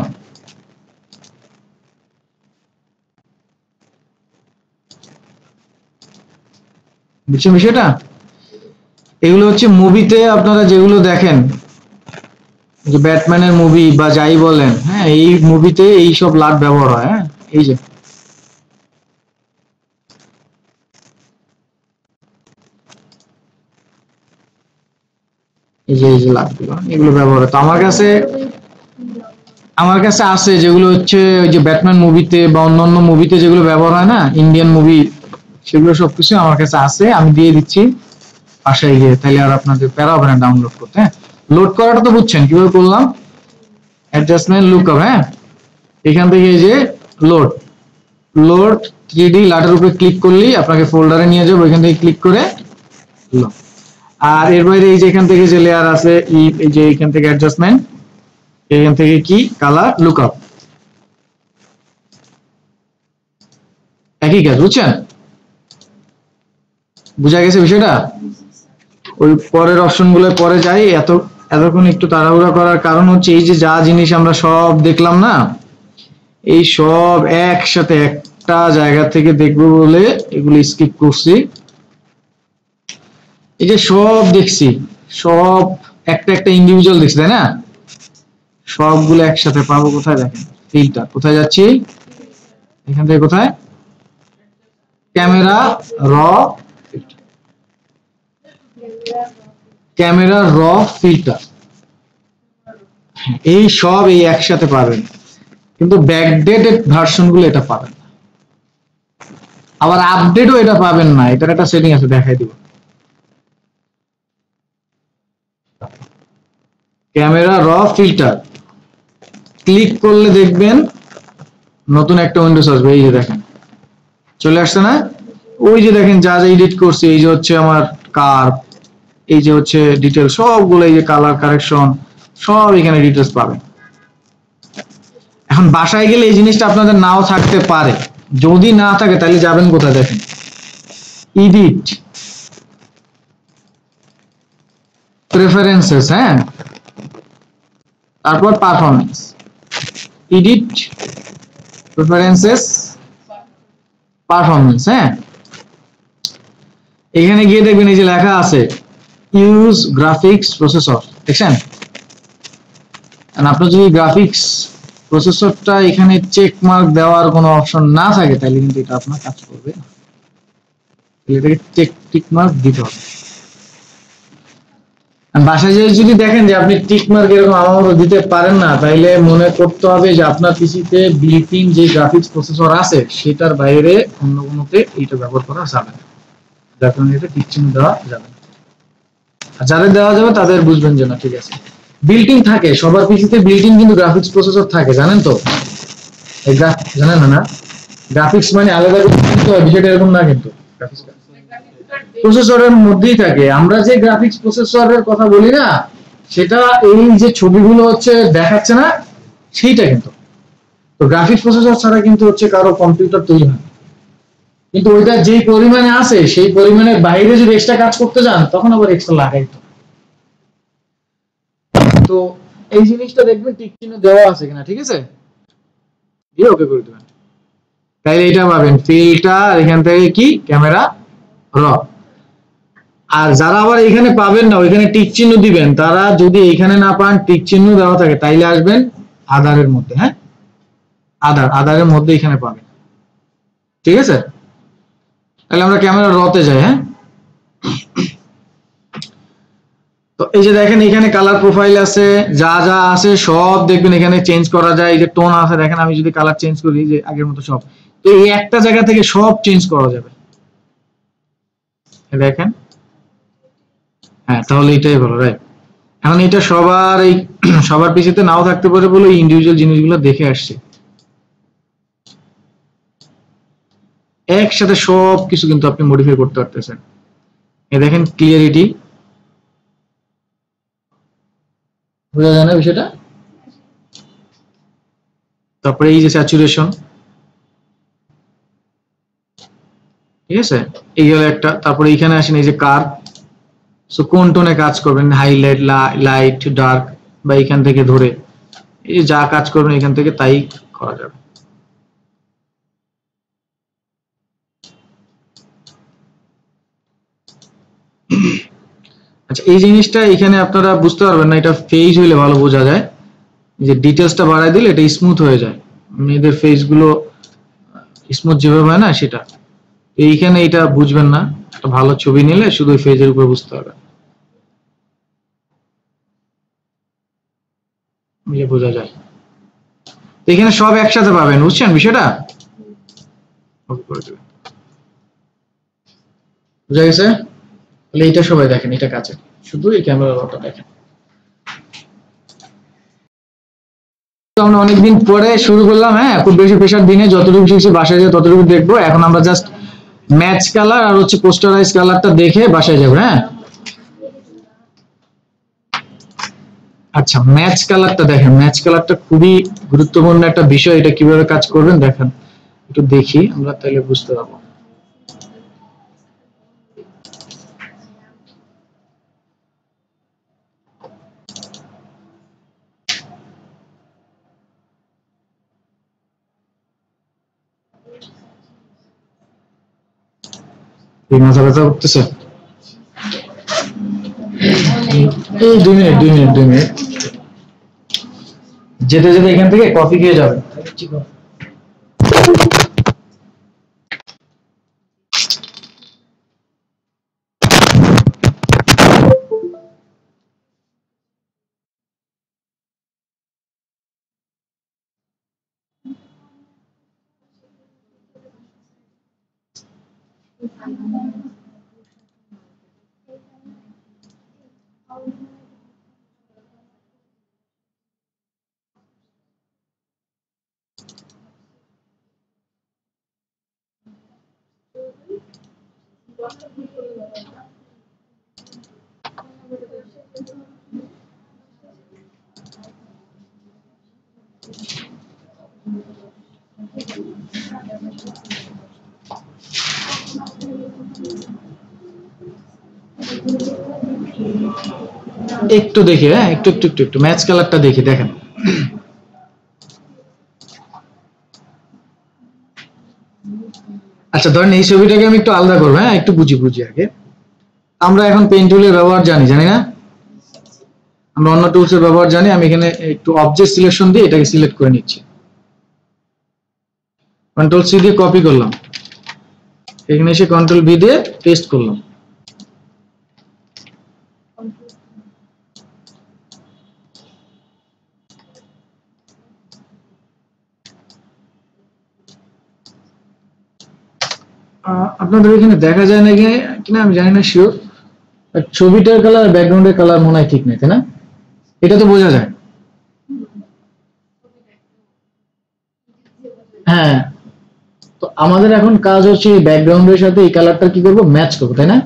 বুঝছেন বিষয়টা? এগুলো হচ্ছে মুভিতে আপনারা যেগুলো দেখেন, যে ব্যাটম্যানের মুভি বা যাই বলেন, হ্যাঁ, এই মুভিতে এই সব লাট ব্যবহার হয়। হ্যাঁ, এই যে এই যে লাটগুলো, এগুলো ব্যবহার হয়। তো আমার কাছে আছে যেগুলো হচ্ছে ওই যে ব্যাটম্যান মুভিতে বা অন্যান্য মুভিতে যেগুলো ব্যবহার হয় না, ইন্ডিয়ান মুভি, সেগুলো সবকিছু আমার কাছে আছে। আমি দিয়ে দিচ্ছি বাসায় গিয়ে, তাহলে আর আপনাদের প্যারা হবে না ডাউনলোড করতে। হ্যাঁ, লোড করাটা তো বুঝছেন কিভাবে করলাম, অ্যাডজাস্টমেন্ট লুকআপ। হ্যাঁ, এখান থেকে এই যে লোড লোড 3D লাটের উপরে ক্লিক করলেই আপনাকে ফোল্ডারে নিয়ে যাবে, ওইখান থেকে ক্লিক করে load। আর এর বাইরে এই যে এখান থেকে যে লেয়ার আছে, এই যে এখান থেকে অ্যাডজাস্টমেন্ট, এখান থেকে কি কালার লুকআপ, একই কাজ। বুঝছেন? বুঝা গেছে বিষয়টা? ওই পরের অপশন গুলো পরে যাই। এতক্ষণ একটু তাড়াহুড়া করার কারণ হচ্ছে এই যে যা জিনিস আমরা সব দেখলাম না, এই সব একসাথে একটা জায়গা থেকে দেখবো বলে এগুলো স্কিপ করছি। এই যে সব দেখছি, সব একটা একটা ইন্ডিভিজুয়াল দেখছি, তাই না? সবগুলো একসাথে পাবো কোথায়? দেখেন ফিল্টার, কোথায় যাচ্ছি? এখান থেকে কোথায়? ক্যামেরা র, ক্যামেরা র ফিল্টার। এই সব এই একসাথে পাবেন, কিন্তু ব্যাকডেটেড ভার্সন গুলো এটা পাবেন না। আবার আপডেটও এটা পাবেন না, এটার একটা সেটিং আছে, দেখাই দিব। ক্যামেরা র ফিল্টার ক্লিক করলে দেখবেন নতুন একটা উইন্ডোজ আসবে। এই যে দেখেন চলে আসছে না? ওই যে দেখেন যা যা এডিট করছি, এই যে হচ্ছে আমার কার্ভ, এই যে হচ্ছে ডিটেল, সবগুলো এই যে কালার কারেকশন, সব এখানে ডিটেলস পাবেন। এখন বাসায় গেলে এই জিনিসটা আপনাদের নাও থাকতে পারে, যদি না থাকে তাহলে যাবেন কোথায়? দেখেন এডিট, প্রেফারেন্সেস, হ্যাঁ, তারপর পারফরমেন্স, এডিট, প্রেফারেন্সেস, পারফরমেন্স। হ্যাঁ, এখানে গিয়ে দেখবেন এই যে লেখা আছে ইউজ গ্রাফিক্স প্রসেসর, দেখছেন? আপনার যদি গ্রাফিক্স প্রসেসরটা এখানে চেক মার্ক দেওয়ার কোনো অপশন না থাকে, তাহলে কিন্তু এটা আপনার কাজ করবে না, এটাকে টিক মার্ক দিতে হবে। বাসায় যদি দেখেন যে আপনি টিক মার্ক এরকম আমার মতো দিতে পারেন না, তাইলে মনে করতে হবে যে আপনার পিসিতে বিল্ট ইন যে গ্রাফিক্স প্রসেসর আছে সেটার বাইরে অন্য কোনোতে এইটা ব্যবহার করা যাবে না, যার কারণে এটা টিক চিহ্ন দেওয়া যাবে না। আর যাদের দেওয়া যাবে তাদের বুঝবেন যে না ঠিক আছে। বিল্ট ইন থাকে সবার পিসিতে, বিল্ট ইন কিন্তু গ্রাফিক্স প্রসেসর থাকে, জানেন তো? জানেন না? গ্রাফিক্স মানে আলাদা করে কিনতে হয়, বিষয়টা এরকম না, কিন্তু গ্রাফিক্স প্রসেসরের মধ্যেই থাকে। আমরা যে গ্রাফিক্স প্রসেসরের কথা বলি না, সেটা এই যে ছবিগুলো হচ্ছে দেখাচ্ছে না, সেইটা কিন্তু। তো গ্রাফিক্স প্রসেসর ছাড়া কিন্তু হচ্ছে কারো কম্পিউটার তৈরি হয়, কিন্তু ওইটা যেই পরিমাণে আছে সেই পরিমাণের বাইরে যদি এক্সট্রা কাজ করতে যান তখন আবার এক্সট্রা লাগাইতে। তো এই জিনিসটা দেখবেন টিক চিহ্ন দেওয়া আছে কিনা, ঠিক আছে? দিয়ে ওকে করে দেবেন, তাইলে এটা পাবেন ফিল্টার, এখান থেকে কি ক্যামেরা র। আর যারা আবার এখানে পাবেন না, ওইখানে টিক চিহ্ন দিবেন, তারা যদি এখানে না পান, টিক চিহ্ন দেওয়া থাকে, তাইলে আসবেন আধারের মধ্যে। হ্যাঁ, আধারের মধ্যে এখানে পাবেন, ঠিক আছে? তাহলে আমরা ক্যামেরা রতে যাই। হ্যাঁ, তো এই যে দেখেন এখানে কালার প্রোফাইল আছে, যা যা আছে সব দেখবেন এখানে চেঞ্জ করা যায়। এই যে টোন আছে, দেখেন আমি যদি কালার চেঞ্জ করি, যে আগের মতো সব, তো এই একটা জায়গা থেকে সব চেঞ্জ করা যাবে, দেখেন। হ্যাঁ, তাহলে এটাই ভালো, রাইট? এখন এটা সবার এই সবার পিছিয়ে নাও থাকতে পারে বলে ইন্ডিভিজুয়াল জিনিসগুলো দেখে আসছে, একসাথে সব কিছু কিন্তু আপনি মডিফাই করতে পারতেছেন। এই দেখেন ক্লিয়ারিটি, বোঝা যায় না বিষয়টা? তারপরে এই যে স্যাচুরেশন, ঠিক আছে, এই হলো একটা। তারপরে এখানে আসেন এই যে কার্ভ, সো কোন টোনে কাজ করবেন, হাইলাইট, লাইট, ডার্ক, বা এখান থেকে ধরে এই যা কাজ করবেন এখান থেকে তাই করা যাবে। আচ্ছা, এই জিনিসটা এখানে আপনারা বুঝতে পারবেন না, এটা ফেজ হইলে ভালো বোঝা যায়। যে ডিটেলসটা বাড়ায় দিলে এটা স্মুথ হয়ে যায়, মেয়েদের ফেস গুলো স্মুথ যেভাবে হয় না সেটা। এইখানে এটা বুঝবেন না, একটা ভালো ছবি নিলে শুধু ফেজের উপর বুঝতে হবে, ইয়ে বোঝা যায়। তো এখানে সব একসাথে পাবেন, বুঝছেন বিষয়টা? ওকে করে দেবেন, বুঝা গেছে? তাহলে এটা সবাই দেখেন, এটা কাছে, শুধু এই ক্যামেরাটা দেখেন। তো আমরা অনেকদিন পরে শুরু করলাম, হ্যাঁ, খুব বেশি প্রেশার দিনে যতটুকু শিখছি বাসায় যাই ততটুকু দেখবো। এখন আমরা জাস্ট ম্যাচ কালার আর হচ্ছে পোস্টারাইজ কালারটা দেখে বাসায় যাবো, হ্যাঁ। আচ্ছা, ম্যাচ কালারটা দেখেন, ম্যাচ কালারটা খুবই গুরুত্বপূর্ণ একটা বিষয়, এটা কিভাবে কাজ করবেন দেখেন, একটু দেখি আমরা, তাহলে বুঝতে পারবো। এই মাথা ব্যথা করতেছে, এই 2 মিনিট যেতে যেতে এখান থেকে কফি খেয়ে যাবেন। একটু দেখি, হ্যাঁ, একটু ম্যাচ কালারটা দেখি, দেখেন। আচ্ছা, ধরেন এই ছবিটাকে আমি একটু আলাদা করবো, হ্যাঁ, একটু বুঝি আগে। আমরা এখন পেন টুলের ব্যবহার জানি না? আমরা অন্য টুলস এর ব্যবহার জানি। আমি এখানে একটু অবজেক্ট সিলেকশন দিয়ে এটাকে সিলেক্ট করে নিচ্ছি, কন্ট্রোল সি দিয়ে কপি করলাম, এখানে এসে কন্ট্রোল ভি দিয়ে পেস্ট করলাম। আপনাদের এখানে দেখা যায় না কিনা আমি জানি না, শিওর। ছবিটার কালার ব্যাকগ্রাউন্ডের কালার মনে হয় ঠিক নেই, তাই না? এটা তো বোঝা যায়, হ্যাঁ। তো আমাদের এখন কাজ হচ্ছে এই ব্যাকগ্রাউন্ডের সাথে এই কালারটা কি করব, ম্যাচ করব, তাই না?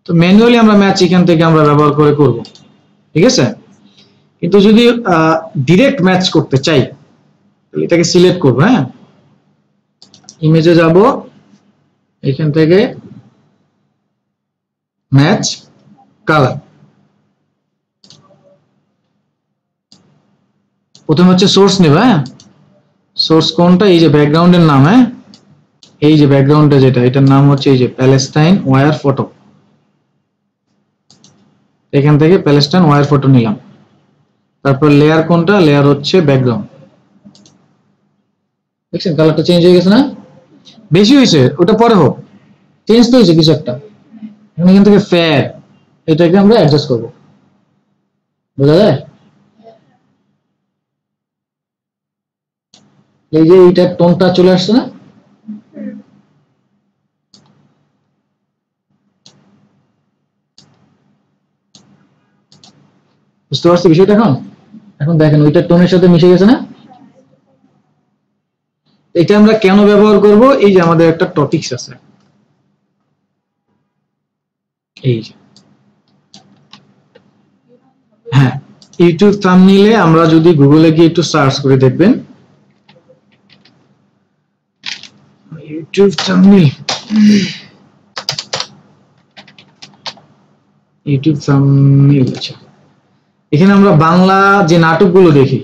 তো ম্যানুয়ালি আমরা ম্যাচ এখান থেকে আমরা ব্যবহার করে করব, ঠিক আছে? কিন্তু যদি ডিরেক্ট ম্যাচ করতে চাই তাহলে এটাকে সিলেক্ট করব, হ্যাঁ, ইমেজে যাব, এখান থেকে ম্যাচ কালার, প্রথমে হচ্ছে সোর্স নেব, হ্যাঁ। সোর্স কোনটা? এই যে ব্যাকগ্রাউন্ডের নাম, হ্যাঁ, এই যে ব্যাকগ্রাউন্ডটা যেটা, এটার নাম হচ্ছে এই যে প্যালেস্টাইন ওয়্যার ফটো। এখান থেকে প্যালেস্টাইন ওয়্যার ফটো নিলাম। তারপর লেয়ার কোনটা? লেয়ার হচ্ছে ব্যাকগ্রাউন্ড। দেখছেন কালারটা চেঞ্জ হয়ে গেছে না? বেশি হয়েছে, ওটা পরে হোক, চেঞ্জ তো হয়েছে কিছু একটা। এখান থেকে ফেয়ার, এটাকে আমরা অ্যাডজাস্ট করব, বোঝা যায়? এই যে এইটার টোনটা চলে আসছে না? বুঝতে পারছি বিষয়টা এখন? এখন দেখেন ওইটার টোনের সাথে মিশে গেছে না? এটা আমরা কেন ব্যবহার করব? এই যে আমাদের একটা টপিকস আছে, এই যে, হ্যাঁ, ইউটিউব থাম্বনেইলে আমরা যদি গুগলে গিয়ে একটু সার্চ করে দেখবেন, ইউটিউব থাম্বনেইল, ইউটিউব থাম্বনেইল, আচ্ছা, এখানে আমরা বাংলা যে নাটকগুলো দেখি,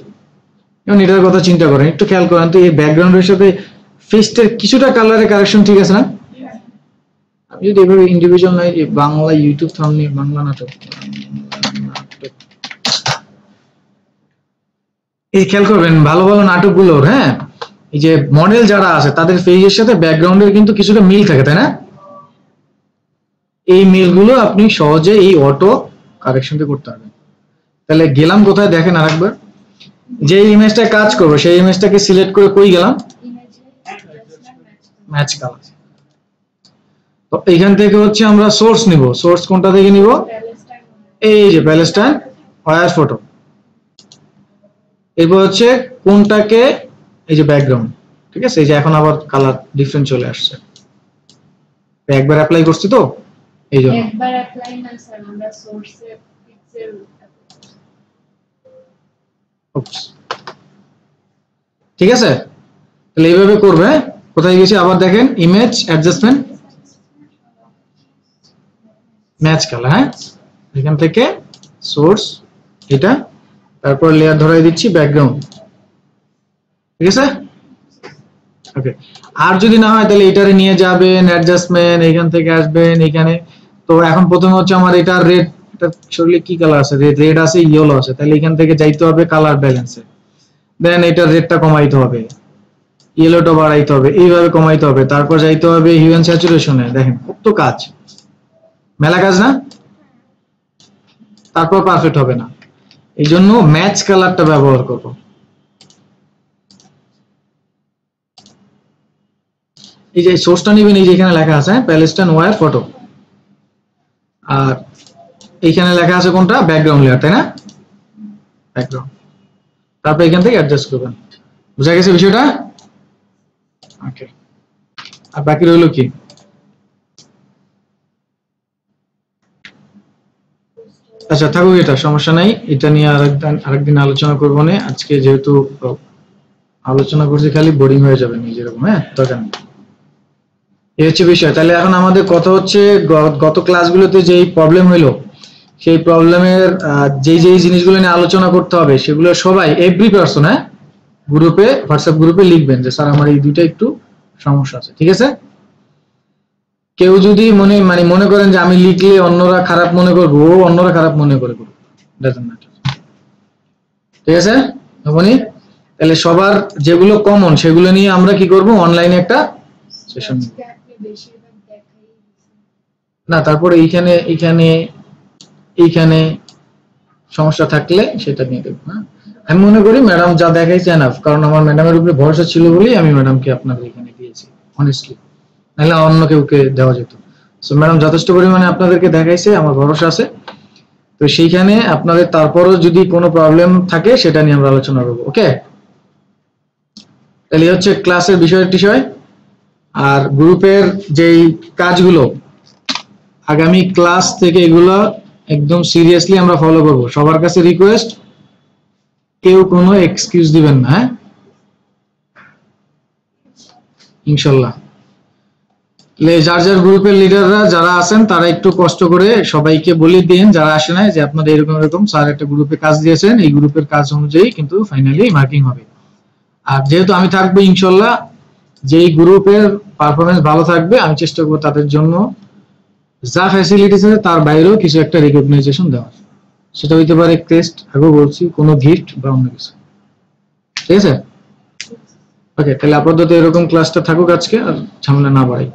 এখন এটার কথা চিন্তা করেন, একটু খেয়াল করেন তো, এই ব্যাকগ্রাউন্ডের সাথে ফেসটার কিছুটা কালারের কারেকশন ঠিক আছে না? আমি যদি এভাবে ইন্ডিভিজুয়াল নয় যে বাংলা ইউটিউব থাম্বনেল বাংলা নাটক, এই খেয়াল করবেন ভালো ভালো নাটকগুলোর, হ্যাঁ, এই যে মডেল যারা আছে তাদের ফেজের সাথে ব্যাকগ্রাউন্ডের কিন্তু কিছুটা মিল থাকে, তাই না? এই মিলগুলো আপনি সহজে এই অটো কারেকশনটা করতে পারবেন। তাহলে গেলাম কোথায় দেখেন আরেকবার, যে ইমেজটা কাজ করবে সেই ইমেজটাকে সিলেক্ট করে কই গেলাম, ম্যাচ কালার। তো এইখান থেকে হচ্ছে আমরা সোর্স নিব, সোর্স কোনটা থেকে নিব, এই যে প্যালেস্টাইন ওয়্যার ফটো। এরপর হচ্ছে কোনটাকে, এই যে ব্যাকগ্রাউন্ড, ঠিক আছে, এই যে এখন আবার কালার ডিফারেন্ট চলে আসছে, একবার অ্যাপ্লাই করছি তো এই জন্য। একবার অ্যাপ্লাই না স্যার, আমরা সোর্সে পিক্সেল ঠিক আছে, তাহলে এইভাবে করবে। কোথায় গেছি আবার দেখেন, ইমেজ অ্যাডজাস্টমেন্ট ম্যাচ কালার, হ্যাঁ, এখান থেকে সোর্স এটা, তারপর লেয়ার ধরাই দিচ্ছি ব্যাকগ্রাউন্ড, ঠিক আছে। ওকে, আর যদি না হয় তাহলে এটারে নিয়ে যাবেন অ্যাডজাস্টমেন্ট, এখান থেকে আসবেন এখানে। তো এখন প্রথমে হচ্ছে আমার এটা রেড, এটা শরীরে কি কালার আছে, রেড আছে, ইয়েলো আছে, তাহলে এখান থেকে যাইতে হবে কালার ব্যালেন্সে, দেন এটা রেডটা কমাইতে হবে, ইয়েলোটা বাড়াইতে হবে, এইভাবে কমাইতে হবে, তারপর যাইতে হবে হিউ এন্ড স্যাচুরেশনে। দেখেন কত কাজ, মেলা কাজ না? তারপর পারফেক্ট হবে না, এই জন্য ম্যাচ কালারটা ব্যবহার করব। এই যে সোর্সটা নেবেন, এই যে এখানে লেখা আছে প্যালেস্টাইন ওয়্যার ফটো, আর এইখানে লেখা আছে কোনটা, ব্যাকগ্রাউন্ড লেয়ার, তাই না? ব্যাকগ্রাউন্ড, তারপর এখান থেকে অ্যাডজাস্ট করবেন। বুঝা গেছে বিষয়টা? ওকে, আর বাকি রইল কি, আচ্ছা থাকুক, এটা সমস্যা নাই, এটা নিয়ে আরেকদিন আলোচনা করবো না, আজকে যেহেতু আলোচনা করছি খালি বোরিং হয়ে যাবে নিজেরকম, হ্যাঁ, দরকার নেই। এই হচ্ছে বিষয়। তাহলে এখন আমাদের কথা হচ্ছে গত ক্লাসগুলোতে যেই প্রবলেম হইলো, সেই প্রবলেমের যেই যেই জিনিসগুলো নিয়ে আলোচনা করতে হবে সেগুলো সবাই এভরি পারসন, হ্যাঁ, গ্রুপে, হোয়াটসঅ্যাপ গ্রুপে লিখবেন যে স্যার আমার এই দুইটা একটু সমস্যা আছে, ঠিক আছে। কেউ যদি মনে করেন যে আমি লিখলে অন্যরা খারাপ মনে করবো, ও অন্যরা খারাপ মনে করে করবো, ডাজন্ট ম্যাটার, ঠিক আছে। তাহলে সবার যেগুলো কমন সেগুলো নিয়ে আমরা কি করব, অনলাইনে একটা সেশন নিব বেশিরভাগ দেখাই না, তারপরে এইখানে এইখানে এইখানে সমস্যা থাকলে সেটা নিয়ে দেখবো। হ্যাঁ, আমি মনে করি ম্যাডাম যা দেখাইছে এনাফ, কারণ আমার ম্যাডামের উপরে ভরসা ছিল বলেই আমি ম্যাডামকে আপনাদের এখানে দিয়েছি, অনেস্টলি, নাহলে অন্য কেউকে দেওয়া যেত। সো ম্যাডাম যথেষ্ট পরিমাণে আপনাদেরকে দেখাইছে, আমার ভরসা আছে। তো সেইখানে আপনাদের তারপরও যদি কোনো প্রবলেম থাকে সেটা নিয়ে আমরা আলোচনা করবো, ওকে। তাহলে হচ্ছে ক্লাসের বিষয়। আর গ্রুপের যেই কাজগুলো আগামী ক্লাস থেকে এগুলো একদম সিরিয়াসলি আমরা ফলো করব। সবার কাছে রিকোয়েস্ট, কেউ কোনো এক্সকিউজ দিবেন না, হ্যাঁ, ইনশাল্লাহ। যার যার গ্রুপের লিডাররা যারা আছেন তারা একটু কষ্ট করে সবাইকে বলে দিন, যারা আসে নাই, যে আপনাদের এরকম এরকম স্যার একটা গ্রুপে কাজ দিয়েছেন, এই গ্রুপের কাজ অনুযায়ী কিন্তু ফাইনালি মার্কিং হবে। আর যেহেতু আমি থাকবো ইনশাল্লাহ, যেই গ্রুপের পারফরমেন্স ভালো থাকবে আমি চেষ্টা করবো তাদের জন্য যা ফ্যাসিলিটিস আছে তার বাইরেও কিছু একটা রিকগনাইজেশন দেওয়ার, সেটা হইতে পারে টেস্ট, আগেও বলছি, কোনো গিফট বা অন্য কিছু, ঠিক আছে। ওকে, তাহলে আপাতত এরকম ক্লাসটা থাকুক আজকে, আর ঝামেলা না বাড়াই।